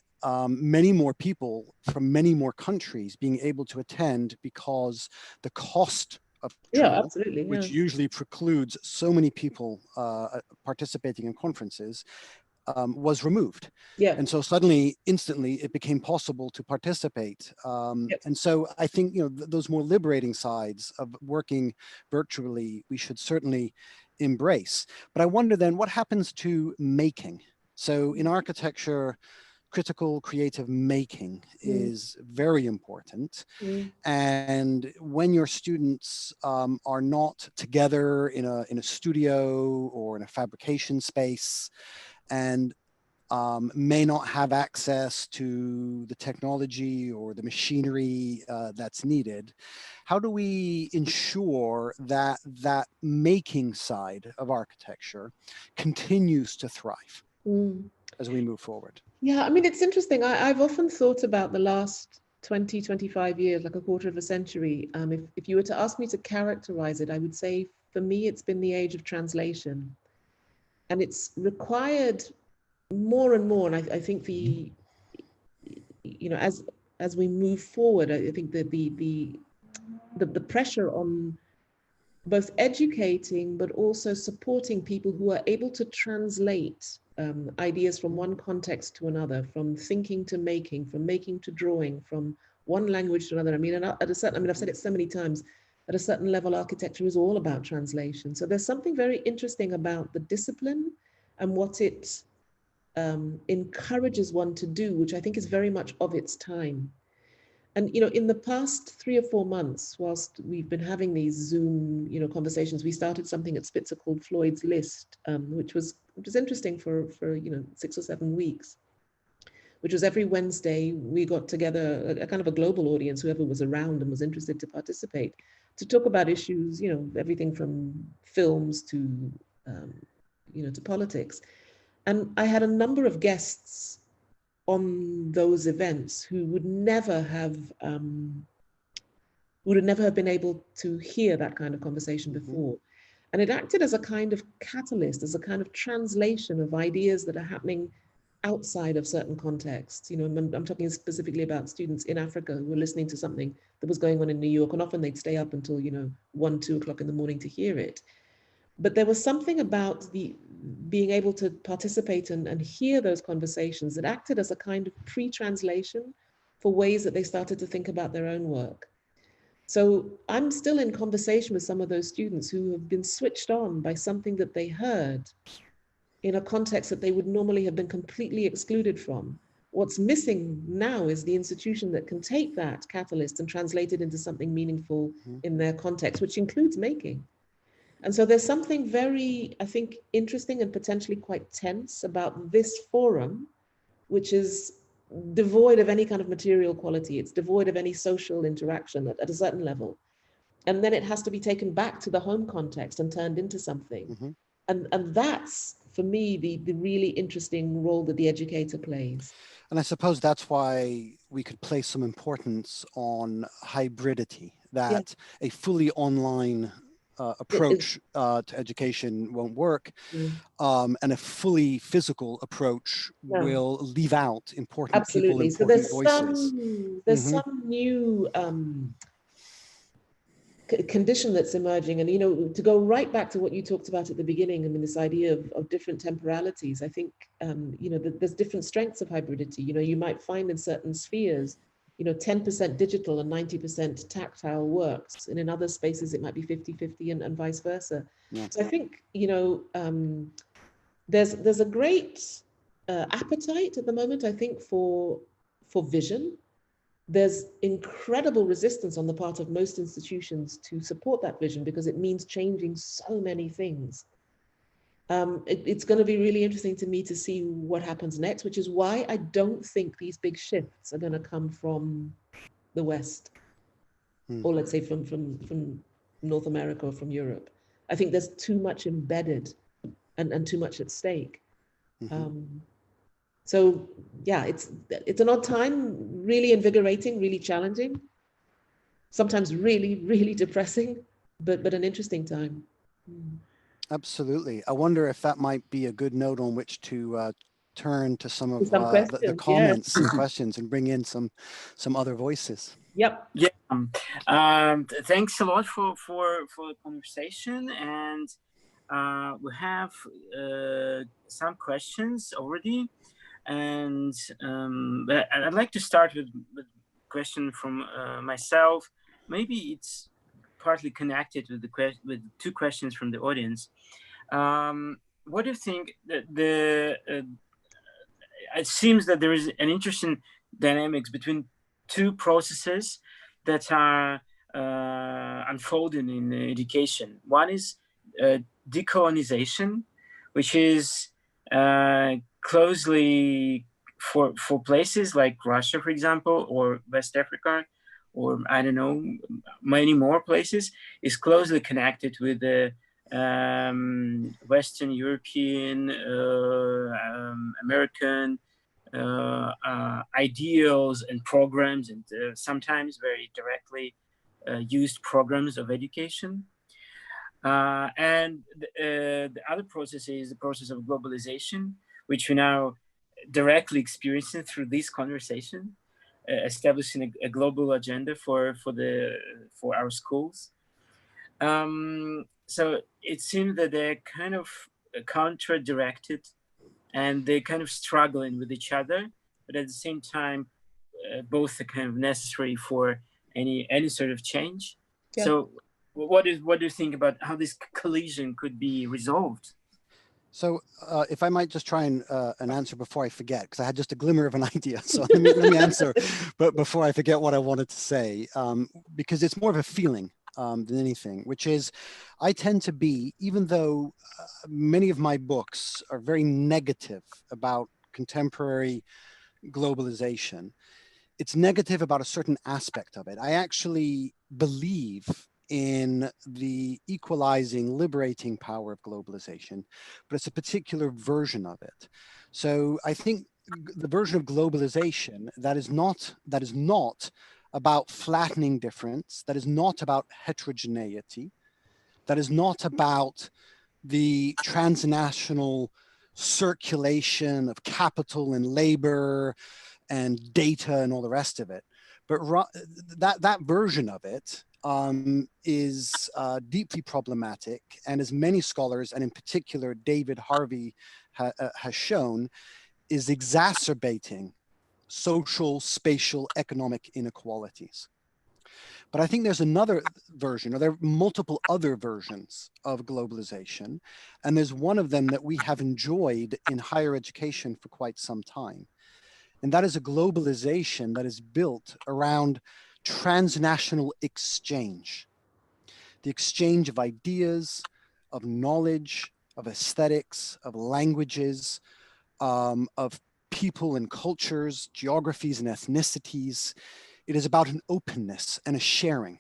many more people from many more countries being able to attend because the cost of travel, which usually precludes so many people participating in conferences, was removed. Yeah. And so suddenly, instantly, it became possible to participate. And so I think, those more liberating sides of working virtually, we should certainly embrace. But I wonder then, what happens to making? So in architecture, critical creative making is very important. And when your students are not together in a studio or in a fabrication space, and may not have access to the technology or the machinery that's needed, how do we ensure that that making side of architecture continues to thrive as we move forward? Yeah, I mean, it's interesting. I've often thought about the last 20, 25 years, like a quarter of a century. If you were to ask me to characterize it, I would say for me, it's been the age of translation. And it's required more and more. And I think as we move forward, I think that the pressure on both educating, but also supporting people who are able to translate ideas from one context to another, from thinking to making, from making to drawing, from one language to another. I mean, I've said it so many times, at a certain level, architecture is all about translation. So there's something very interesting about the discipline and what it encourages one to do, which I think is very much of its time. And, in the past 3 or 4 months, whilst we've been having these Zoom, conversations, we started something at Spitzer called Floyd's List, which was interesting for 6 or 7 weeks, which was every Wednesday, we got together a kind of a global audience, whoever was around and was interested to participate, to talk about issues, everything from films to, to politics. And I had a number of guests on those events who would never have been able to hear that kind of conversation before. And it acted as a kind of catalyst, as a kind of translation of ideas that are happening outside of certain contexts. I'm talking specifically about students in Africa who were listening to something that was going on in New York, and often they'd stay up until 1, 2 o'clock in the morning to hear it. But there was something about being able to participate and hear those conversations that acted as a kind of pre-translation for ways that they started to think about their own work. So I'm still in conversation with some of those students who have been switched on by something that they heard in a context that they would normally have been completely excluded from. What's missing now is the institution that can take that catalyst and translate it into something meaningful in their context, which includes making. And so there's something very, I think, interesting and potentially quite tense about this forum, which is devoid of any kind of material quality. It's devoid of any social interaction at a certain level. And then it has to be taken back to the home context and turned into something. And that's, for me, the really interesting role that the educator plays. And I suppose that's why we could place some importance on hybridity, that a fully online approach to education won't work, and a fully physical approach will leave out important people, important voices. There's some new condition that's emerging, and to go right back to what you talked about at the beginning, I mean, this idea of different temporalities. I think there's different strengths of hybridity. You might find in certain spheres 10% digital and 90% tactile works. And in other spaces, it might be 50-50 and vice versa. Yeah. So I think, there's a great appetite at the moment, I think, for vision. There's incredible resistance on the part of most institutions to support that vision because it means changing so many things. It's going to be really interesting to me to see what happens next, which is why I don't think these big shifts are going to come from the West, or let's say from North America or from Europe. I think there's too much embedded and too much at stake. So yeah, it's an odd time, really invigorating, really challenging, sometimes really, really depressing, but an interesting time. Absolutely. I wonder if that might be a good note on which to turn to some of the comments and questions and bring in some other voices. Yep. Yeah. Thanks a lot for the conversation. And we have some questions already, and but I'd like to start with a question from myself. Maybe it's partly connected with with two questions from the audience. What do you think that it seems that there is an interesting dynamics between two processes that are unfolding in education. One is decolonization, which is closely for places like Russia, for example, or West Africa, or I don't know, many more places, is closely connected with the Western European, American ideals and programs, and sometimes very directly used programs of education. And the other process is the process of globalization, which we now directly experiencing through this conversation, establishing a global agenda for our schools. So it seems that they're kind of counter-directed, and they're kind of struggling with each other, but at the same time, both are kind of necessary for any sort of change. Yeah. So what do you think about how this collision could be resolved? So if I might just try and answer before I forget, because I had just a glimmer of an idea. So let me answer, but before I forget what I wanted to say, because it's more of a feeling than anything, which is I tend to be, even though many of my books are very negative about contemporary globalization, it's negative about a certain aspect of it. I actually believe in the equalizing, liberating power of globalization, but it's a particular version of it. So I think the version of globalization that is not about flattening difference, that is not about heterogeneity, that is not about the transnational circulation of capital and labor and data and all the rest of it. But that version of it is deeply problematic, and as many scholars, and in particular David Harvey has shown, is exacerbating social, spatial, economic inequalities. But I think there's another version, or there are multiple other versions of globalization, and there's one of them that we have enjoyed in higher education for quite some time. And that is a globalization that is built around transnational exchange, the exchange of ideas, of knowledge, of aesthetics, of languages, of people and cultures, geographies and ethnicities. It is about an openness and a sharing.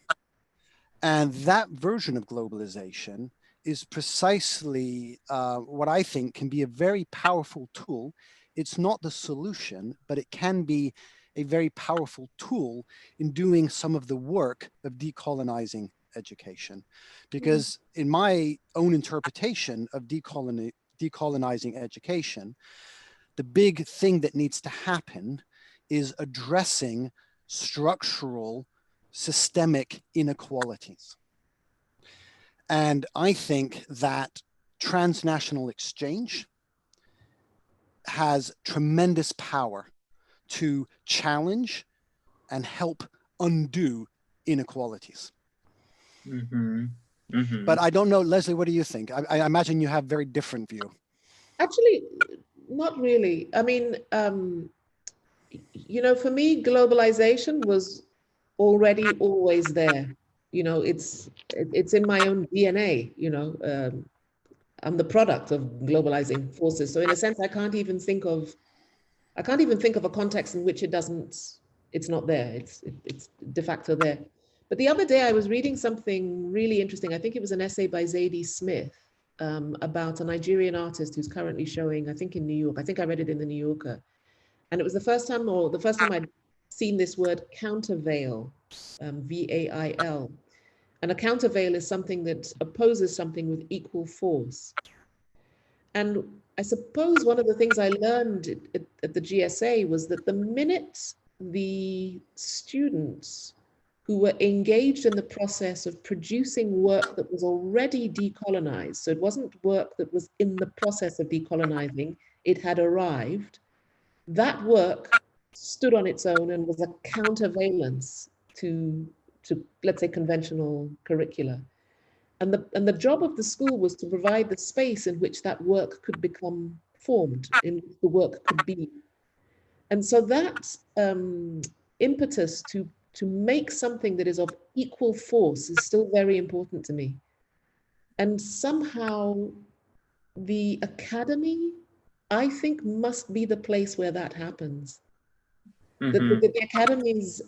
And that version of globalization is precisely what I think can be a very powerful tool. It's not the solution, but it can be a very powerful tool in doing some of the work of decolonizing education. Because in my own interpretation of decolonizing education, the big thing that needs to happen is addressing structural, systemic inequalities. And I think that transnational exchange has tremendous power to challenge and help undo inequalities. Mm-hmm. Mm-hmm. But I don't know, Lesley, what do you think? I imagine you have very different view. Actually, not really. I mean, you know, for me, globalization was already always there. You know, it's in my own DNA, you know. I'm the product of globalizing forces. So in a sense, I can't even think of a context in which it's not there. It's de facto there. But the other day I was reading something really interesting. I think it was an essay by Zadie Smith about a Nigerian artist who's currently showing, I think in New York. I think I read it in the New Yorker. And it was the first time I'd seen this word countervail, V-A-I-L. And a countervail is something that opposes something with equal force. And I suppose one of the things I learned at the GSA was that the minute the students who were engaged in the process of producing work that was already decolonized. So it wasn't work that was in the process of decolonizing, it had arrived. That work stood on its own and was a countervalence to let's say, conventional curricula. And the job of the school was to provide the space in which that work could become formed, in which the work could be. And so that impetus to make something that is of equal force is still very important to me. And somehow the academy, I think, must be the place where that happens. The academy's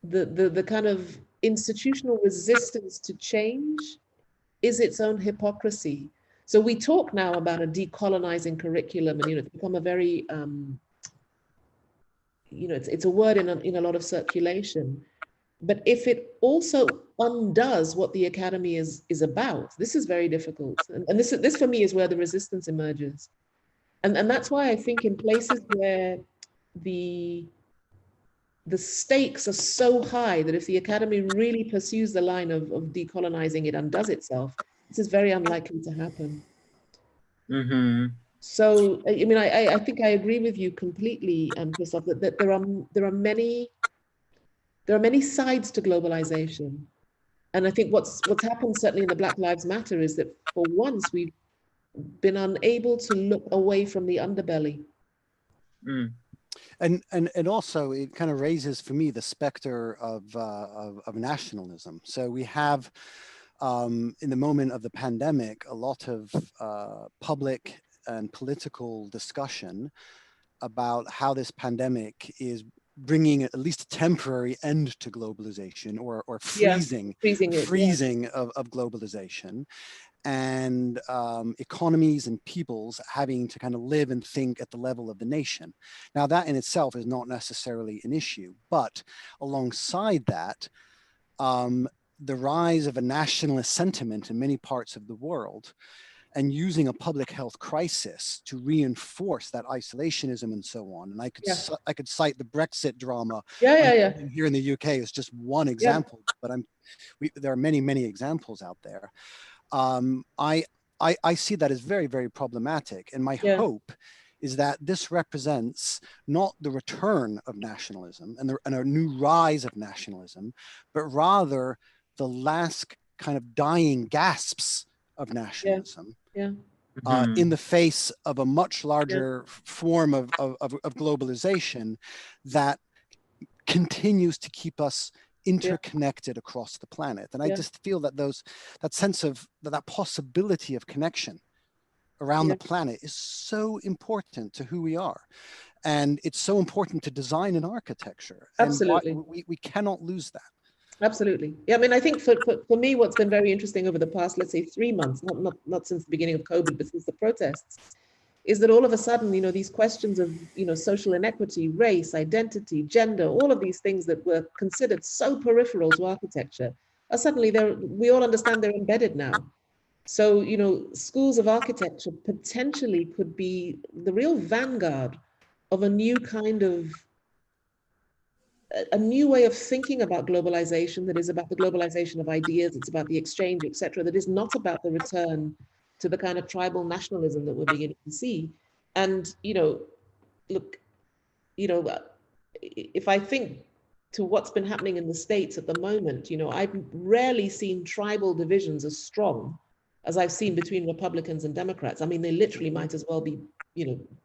the kind of institutional resistance to change is its own hypocrisy. So we talk now about a decolonizing curriculum, and it's become a very it's a word in a lot of circulation. But if it also undoes what the academy is about, this is very difficult. And this for me is where the resistance emerges. And that's why I think in places where the stakes are so high that if the academy really pursues the line of decolonizing, it undoes itself, this is very unlikely to happen. So, I mean, I think I agree with you completely, Christoph, that there are many sides to globalization. And I think what's happened certainly in the Black Lives Matter is that for once we've been unable to look away from the underbelly. And also it kind of raises for me the specter of nationalism. So we have in the moment of the pandemic a lot of public and political discussion about how this pandemic is bringing at least a temporary end to globalization, or freezing of globalization, and economies and peoples having to kind of live and think at the level of the nation. Now that in itself is not necessarily an issue, but alongside that, the rise of a nationalist sentiment in many parts of the world, and using a public health crisis to reinforce that isolationism and so on. And I could cite the Brexit drama here in the UK as just one example, but there are many examples out there. I see that as very, very problematic. And my hope is that this represents not the return of nationalism and a new rise of nationalism, but rather the last kind of dying gasps of nationalism in the face of a much larger form of globalization that continues to keep us interconnected across the planet. And I just feel that that sense of that possibility of connection around the planet is so important to who we are. And it's so important to design and architecture. Absolutely. And we cannot lose that. Absolutely. Yeah, I mean, I think for me, what's been very interesting over the past, let's say 3 months, not since the beginning of COVID, but since the protests, is that all of a sudden, these questions of, social inequity, race, identity, gender, all of these things that were considered so peripheral to architecture are suddenly we all understand they're embedded now. So, schools of architecture potentially could be the real vanguard of a new way of thinking about globalization that is about the globalization of ideas, it's about the exchange, etc., that is not about the return to the kind of tribal nationalism that we're beginning to see. And, look, if I think to what's been happening in the States at the moment, I've rarely seen tribal divisions as strong as I've seen between Republicans and Democrats. I mean, they literally might as well be,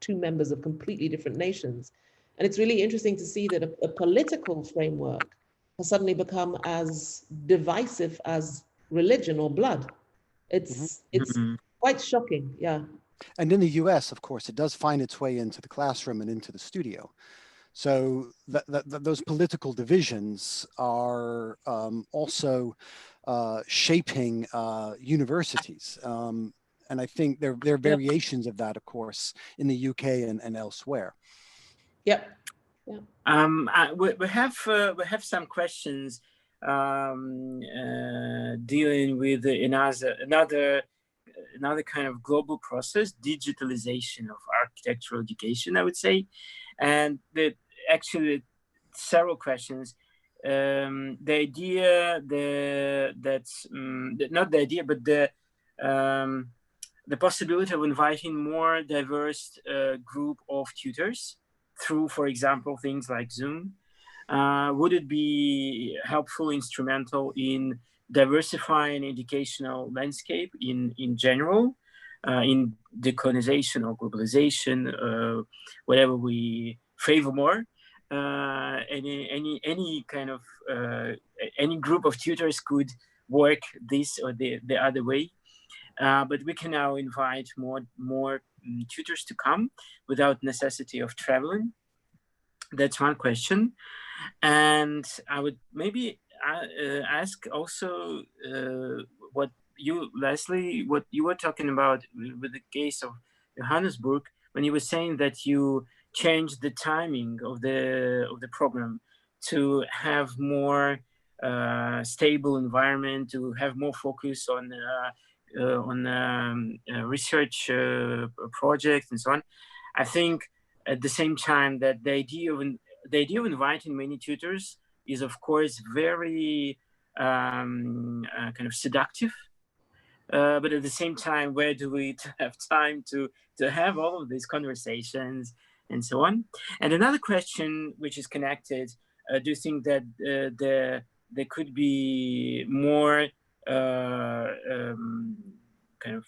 two members of completely different nations. And it's really interesting to see that a political framework has suddenly become as divisive as religion or blood. It's quite shocking, And in the US, of course, it does find its way into the classroom and into the studio. So those political divisions are also shaping universities. And I think there are variations of that, of course, in the UK and elsewhere. Yep. We have some questions dealing with another kind of global process, digitalization of architectural education, I would say, and that actually several questions. The idea, not the idea, but the possibility of inviting more diverse group of tutors through, for example, things like Zoom. Would it be helpful, instrumental in diversifying educational landscape in general, in decolonization or globalization, whatever we favor more? Any kind of any group of tutors could work this or the other way, but we can now invite more tutors to come without necessity of traveling. That's one question. And I would maybe ask also what you, Lesley, what you were talking about with the case of Johannesburg, when you were saying that you changed the timing of the program to have more stable environment, to have more focus on research projects and so on. I think at the same time that the idea of inviting many tutors is, of course, very kind of seductive. But at the same time, where do we have time to have all of these conversations and so on? And another question, which is connected, do you think that there could be more kind of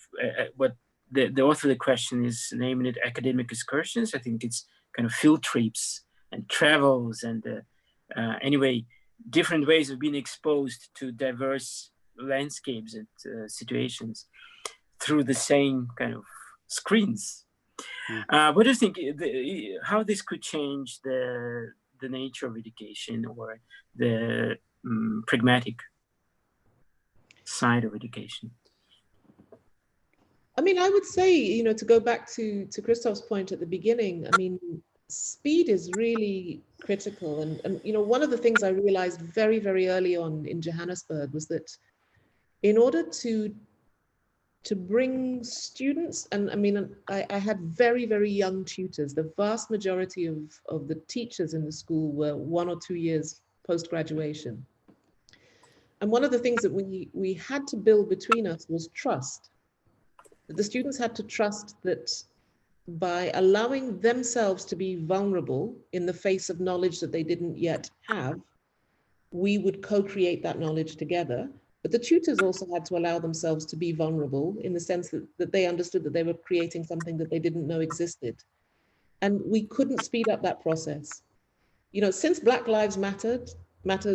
what the author of the question is naming it academic excursions? I think it's kind of field trips and travels and anyway, different ways of being exposed to diverse landscapes and situations through the same kind of screens. What do you think, how this could change the nature of education or the pragmatic side of education? I mean, I would say, you know, to go back to Christoph's point at the beginning, I mean, speed is really critical. And you know, one of the things I realized very, very early on in Johannesburg was that in order to bring students, and I mean, I had very, very young tutors. The vast majority of the teachers in the school were 1 or 2 years post-graduation. And one of the things that we had to build between us was trust. The students had to trust that by allowing themselves to be vulnerable in the face of knowledge that they didn't yet have, we would co-create that knowledge together. But the tutors also had to allow themselves to be vulnerable in the sense that they understood that they were creating something that they didn't know existed. And we couldn't speed up that process. You know, since Black Lives Matters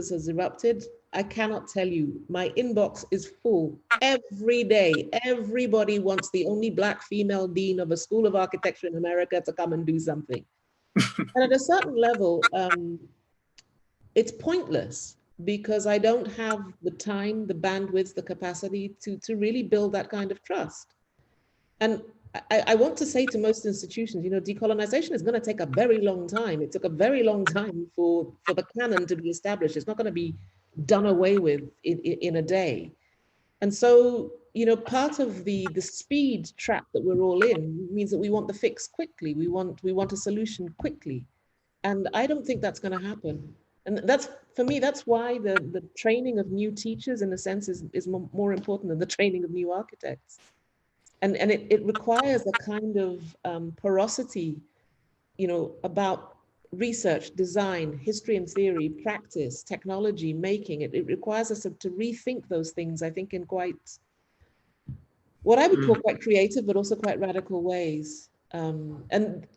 has erupted, I cannot tell you, my inbox is full every day. Everybody wants the only Black female dean of a school of architecture in America to come and do something. And at a certain level, it's pointless because I don't have the time, the bandwidth, the capacity to really build that kind of trust. And I want to say to most institutions, you know, decolonization is going to take a very long time. It took a very long time for the canon to be established. It's not going to be done away with in a day. And so, you know, part of the speed trap that we're all in means that we want the fix quickly. We want a solution quickly. And I don't think that's going to happen. And that's, for me, that's why the training of new teachers, in a sense, is more important than the training of new architects. And it requires a kind of porosity, you know, about research, design, history and theory, practice, technology, making. It requires us to rethink those things, I think, in quite, what I would call quite creative, but also quite radical ways. And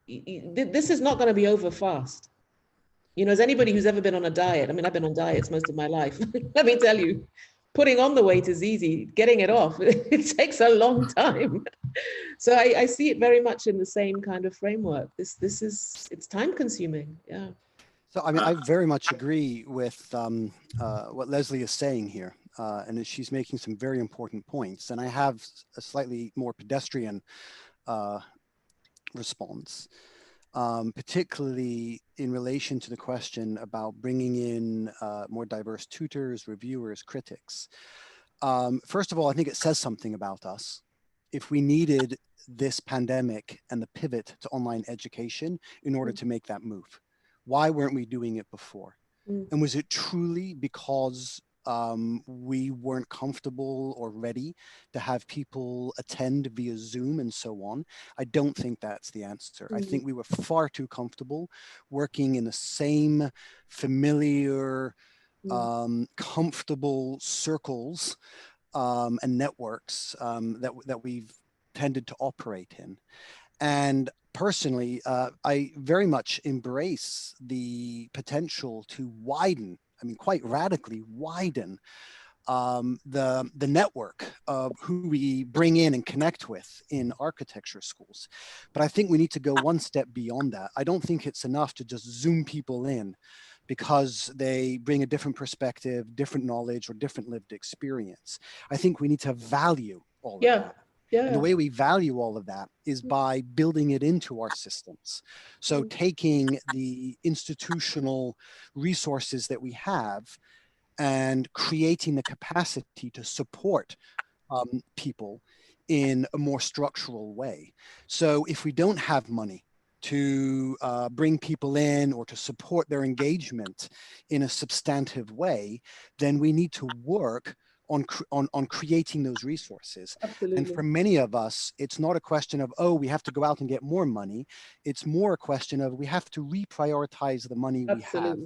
this is not going to be over fast. You know, as anybody who's ever been on a diet, I mean, I've been on diets most of my life. Let me tell you, putting on the weight is easy. Getting it off, it takes a long time. So I see it very much in the same kind of framework. It's time consuming. Yeah. So, I mean, I very much agree with what Lesley is saying here. And she's making some very important points. And I have a slightly more pedestrian response. Particularly in relation to the question about bringing in more diverse tutors, reviewers, critics. First of all, I think it says something about us. If we needed this pandemic and the pivot to online education in order to make that move, Why weren't we doing it before? Mm. And was it truly because we weren't comfortable or ready to have people attend via Zoom and so on? I don't think that's the answer. I think we were far too comfortable working in the same familiar, comfortable circles and networks that we've tended to operate in. And personally, I very much embrace the potential to widen, I mean, quite radically widen the network of who we bring in and connect with in architecture schools. But I think we need to go one step beyond that. I don't think it's enough to just Zoom people in because they bring a different perspective, different knowledge, or different lived experience. I think we need to value all of that. And the way we value all of that is by building it into our systems. So taking the institutional resources that we have and creating the capacity to support people in a more structural way. So if we don't have money to bring people in or to support their engagement in a substantive way, then we need to work on creating those resources. Absolutely. And for many of us, it's not a question of, oh, we have to go out and get more money. It's more a question of we have to reprioritize the money we have.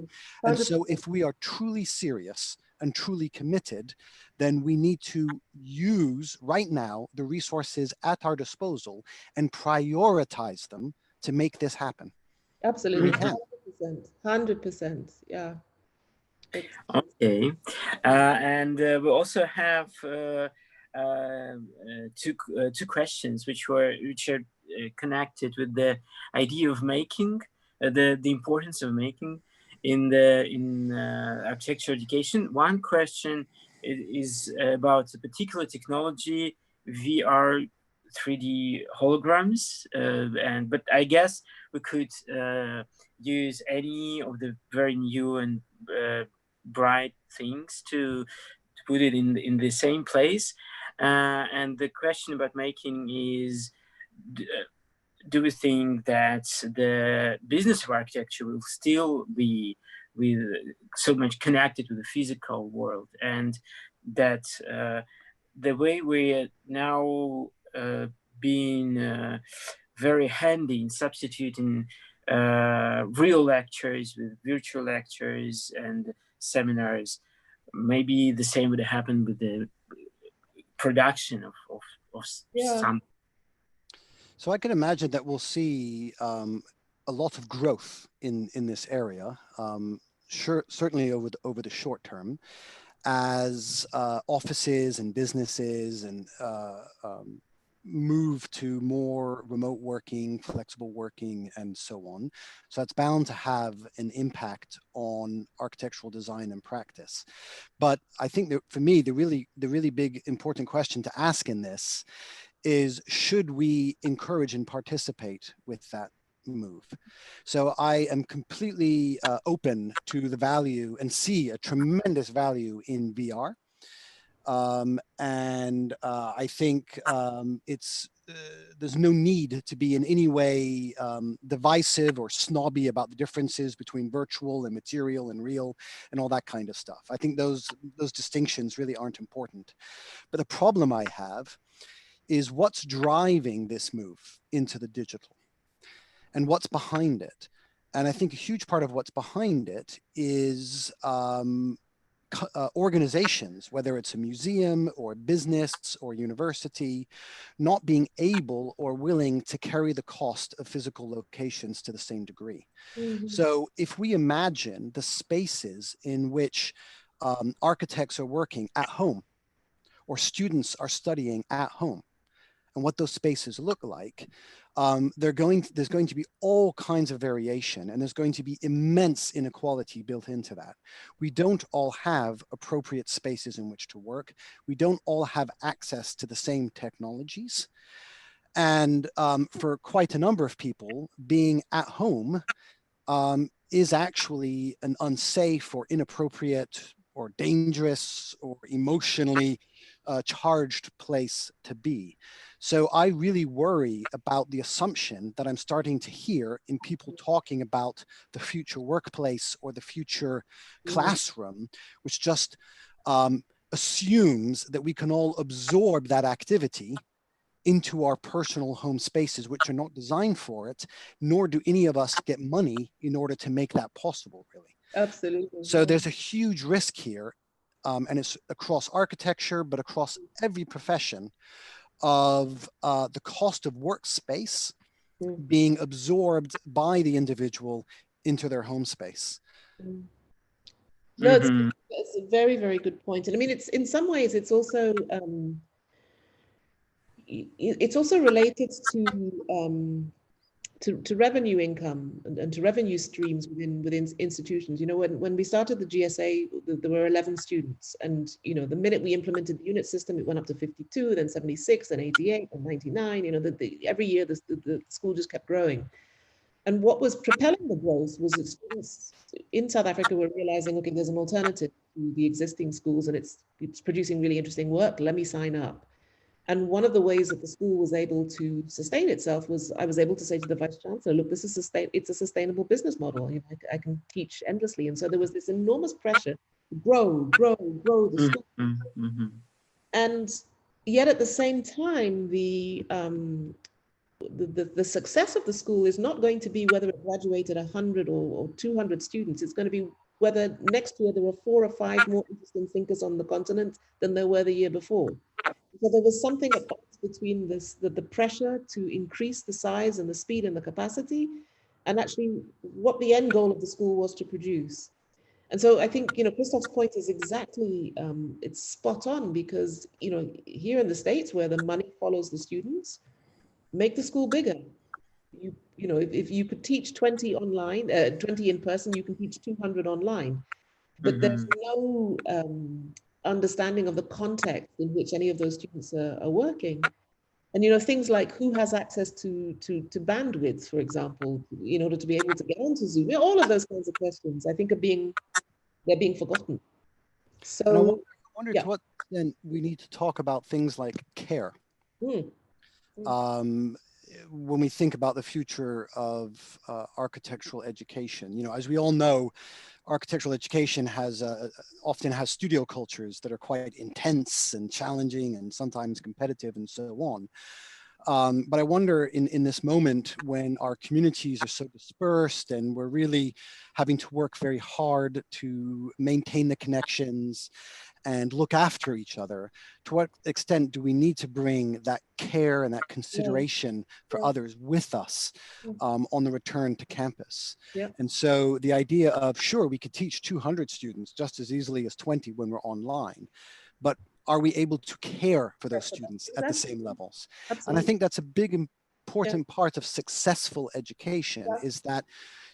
And so if we are truly serious and truly committed, then we need to use right now the resources at our disposal and prioritize them to make this happen. Absolutely. We can. 100%. Yeah. Okay, and we also have two questions which are connected with the idea of making, the importance of making in architecture education. One question is about a particular technology, VR 3D holograms, but I guess we could use any of the very new and bright things to put it in the same place. And the question about making is, do we think that the business of architecture will still be with so much connected to the physical world, and that the way we're now being very handy in substituting real lectures with virtual lectures and seminars, maybe the same would happen with the production of some. So I can imagine that we'll see a lot of growth in this area, certainly over the short term, as offices and businesses and move to more remote working, flexible working, and so on. So that's bound to have an impact on architectural design and practice. But I think that for me, the really big important question to ask in this is, should we encourage and participate with that move? So I am completely open to the value and see a tremendous value in VR. I think there's no need to be in any way divisive or snobby about the differences between virtual and material and real and all that kind of stuff. I think those distinctions really aren't important. But the problem I have is what's driving this move into the digital and what's behind it. And I think a huge part of what's behind it is organizations, whether it's a museum or business or university, not being able or willing to carry the cost of physical locations to the same degree. So if we imagine the spaces in which architects are working at home or students are studying at home, and what those spaces look like, there's going to be all kinds of variation, and there's going to be immense inequality built into that. We don't all have appropriate spaces in which to work. We don't all have access to the same technologies. And for quite a number of people, being at home is actually an unsafe or inappropriate or dangerous or emotionally charged place to be. So I really worry about the assumption that I'm starting to hear in people talking about the future workplace or the future classroom, which just assumes that we can all absorb that activity into our personal home spaces, which are not designed for it, nor do any of us get money in order to make that possible, really. Absolutely. So there's a huge risk here, and it's across architecture, but across every profession, of the cost of workspace being absorbed by the individual into their home space. No, it's a very, very good point. And I mean, it's in some ways, it's also related to revenue income and to revenue streams within institutions. You know, when we started the GSA, there were 11 students, and you know, the minute we implemented the unit system, it went up to 52, then 76, then 88, and 99. You know, every year the school just kept growing. And what was propelling the growth was that students in South Africa were realizing, okay, there's an alternative to the existing schools, and it's producing really interesting work. Let me sign up. And one of the ways that the school was able to sustain itself was I was able to say to the vice chancellor, look, this is it's a sustainable business model. You know, I can teach endlessly. And so there was this enormous pressure to grow the school. And yet at the same time, the success of the school is not going to be whether it graduated 100 or 200 students. It's going to be whether next year there are 4 or 5 more interesting thinkers on the continent than there were the year before. So there was something between the pressure to increase the size and the speed and the capacity, and actually what the end goal of the school was to produce. And so I think, you know, Christoph's point is exactly, it's spot on, because, you know, here in the States where the money follows the students, make the school bigger. You know, if you could teach 20 online, 20 in person, you can teach 200 online. But there's no understanding of the context in which any of those students are working. And, you know, things like who has access to bandwidth, for example, in order to be able to get onto Zoom, all of those kinds of questions, I think they're being forgotten. So and I wonder to what extent we need to talk about things like care. When we think about the future of architectural education, you know, as we all know, architectural education often has studio cultures that are quite intense and challenging and sometimes competitive and so on. But I wonder in this moment when our communities are so dispersed and we're really having to work very hard to maintain the connections and look after each other, to what extent do we need to bring that care and that consideration for others with us on the return to campus? And so the idea of, sure, we could teach 200 students just as easily as 20 when we're online, but are we able to care for those students at the same levels? And I think that's a big, important part of successful education is that,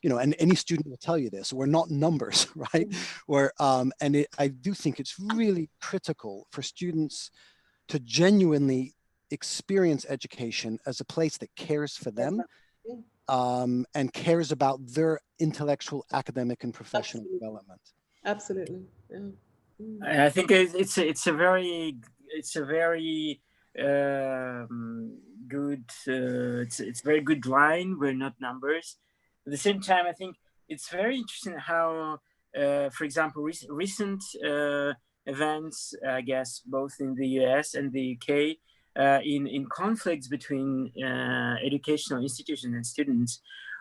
you know, and any student will tell you this, we're not numbers, right? I do think it's really critical for students to genuinely experience education as a place that cares for them and cares about their intellectual, academic, and professional development. Absolutely. I think it's a very good it's very good line. We're not numbers. At the same time, I think it's very interesting how, for example, recent events, I guess, both in the US and the UK, in conflicts between educational institutions and students,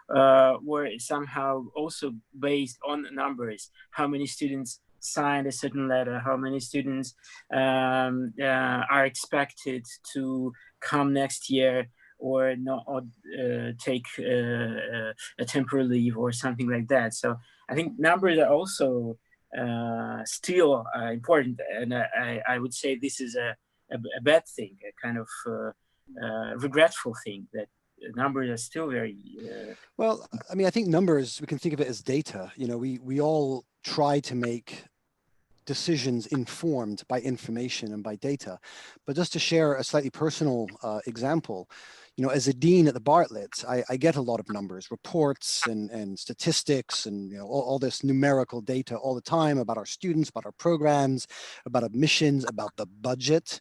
were somehow also based on numbers. How many students signed a certain letter, how many students are expected to come next year or not, or take a temporary leave or something like that. So I think numbers are also still important, and I would say this is a bad thing, a kind of regretful thing, that numbers are still very well, I mean, I think numbers, we can think of it as data. You know, we all try to make decisions informed by information and by data. But just to share a slightly personal example, you know, as a dean at the Bartlett, I get a lot of numbers, reports and statistics and, you know, all this numerical data all the time about our students, about our programs, about admissions, about the budget.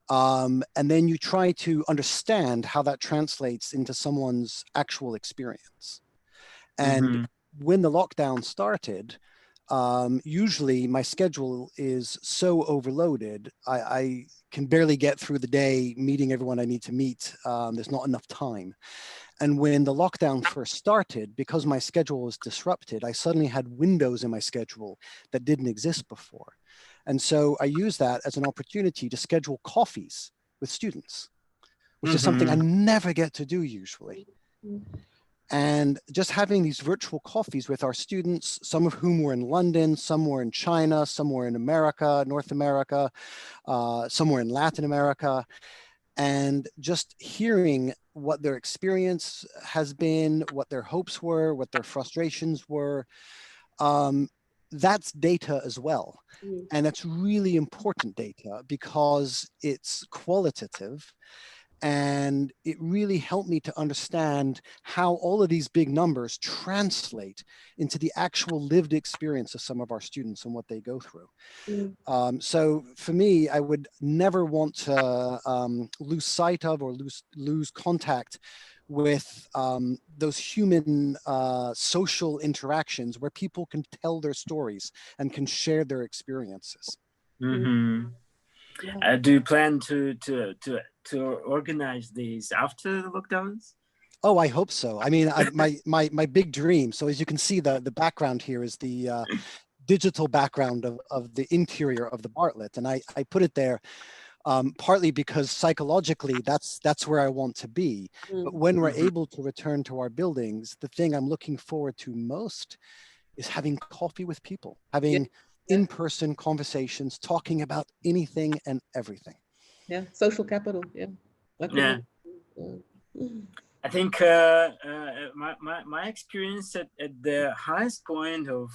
And then you try to understand how that translates into someone's actual experience. And when the lockdown started, usually my schedule is so overloaded, I can barely get through the day meeting everyone I need to meet. There's not enough time. And when the lockdown first started, because my schedule was disrupted, I suddenly had windows in my schedule that didn't exist before. And so I used that as an opportunity to schedule coffees with students, which is something I never get to do usually. And just having these virtual coffees with our students, some of whom were in London, some were in China, some were in America, North America, some were in Latin America, and just hearing what their experience has been, what their hopes were, what their frustrations were, that's data as well. And it's really important data because it's qualitative. And it really helped me to understand how all of these big numbers translate into the actual lived experience of some of our students and what they go through. So for me, I would never want to lose sight of or lose contact with those human social interactions where people can tell their stories and can share their experiences. Do you plan to organize these after the lockdowns? Oh, I hope so. I mean, my big dream. So as you can see, the background here is the digital background of the interior of the Bartlett, and I put it there partly because psychologically that's where I want to be. But when we're able to return to our buildings, the thing I'm looking forward to most is having coffee with people, having in-person conversations, talking about anything and everything. Yeah, social capital. Yeah. I think my experience at the highest point of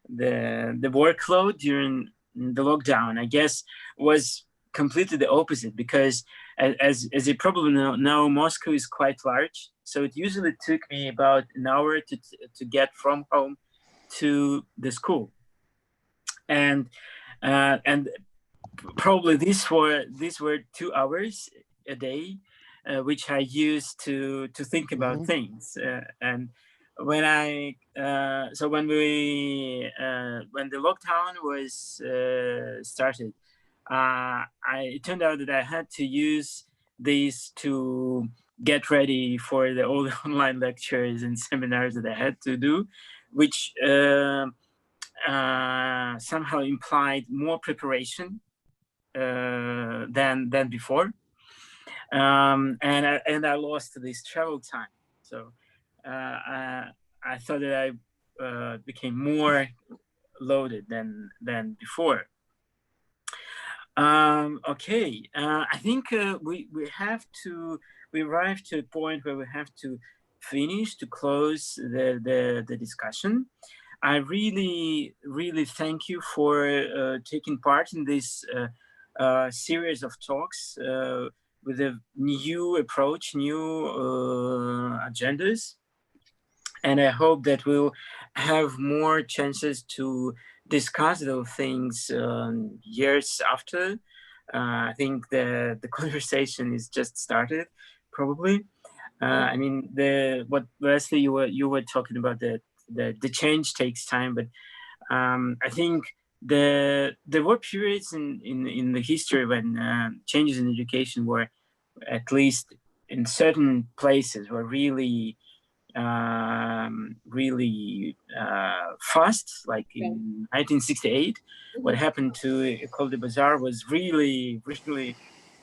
the workload during the lockdown, I guess, was completely the opposite, because as you probably know, Moscow is quite large. So it usually took me about an hour to get from home to the school. And probably these were 2 hours a day, which I used to think about things. And when when the lockdown was started, it turned out that I had to use these to get ready for all the online lectures and seminars that I had to do, which somehow implied more preparation than before, and I lost this travel time. So I thought that I became more loaded than before. Okay, I think we arrived to a point where we have to close the discussion. I really thank you for taking part in this series of talks with a new approach, new agendas. And I hope that we'll have more chances to discuss those things years after. I think the conversation is just started, probably. I mean, what Lesley you were talking about, the change takes time, but I think there were periods in the history when changes in education were, at least in certain places, were really fast. Like in 1968, what happened to École de Beaux-Arts was really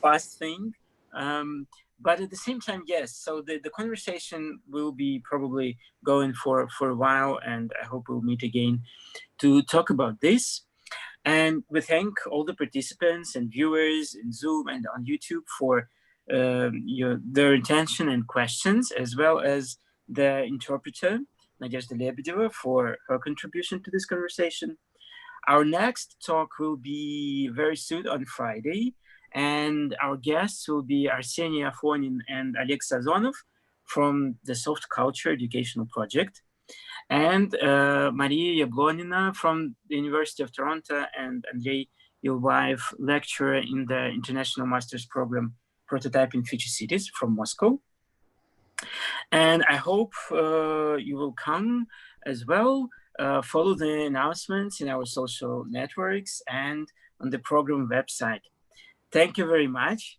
fast thing. But at the same time, yes. So the conversation will be probably going for a while, and I hope we'll meet again to talk about this. And we thank all the participants and viewers in Zoom and on YouTube for their attention and questions, as well as the interpreter, Nadezhda Lebedeva, for her contribution to this conversation. Our next talk will be very soon on Friday, And our guests will be Arseniy Afonin and Oleg Sazonov from the Soft Culture Educational Project, and Maria Yablonina from the University of Toronto, and Andrei Yilbaev, lecturer in the International Master's Program Prototyping Future Cities from Moscow. And I hope you will come as well. Follow the announcements in our social networks and on the program website. Thank you very much.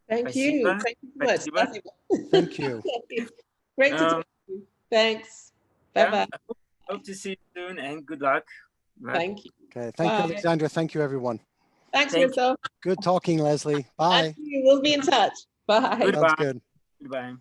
Thank you. Thank you so much. Thank you. Great to talk to you. Thanks. Bye-bye. Yeah, hope to see you soon, and good luck. Bye. Thank you. Okay. Thank you, Alexandra. Thank you, everyone. Thanks, Christoph. Good talking, Leslie. Bye. We'll be in touch. Bye. Sounds good. Goodbye.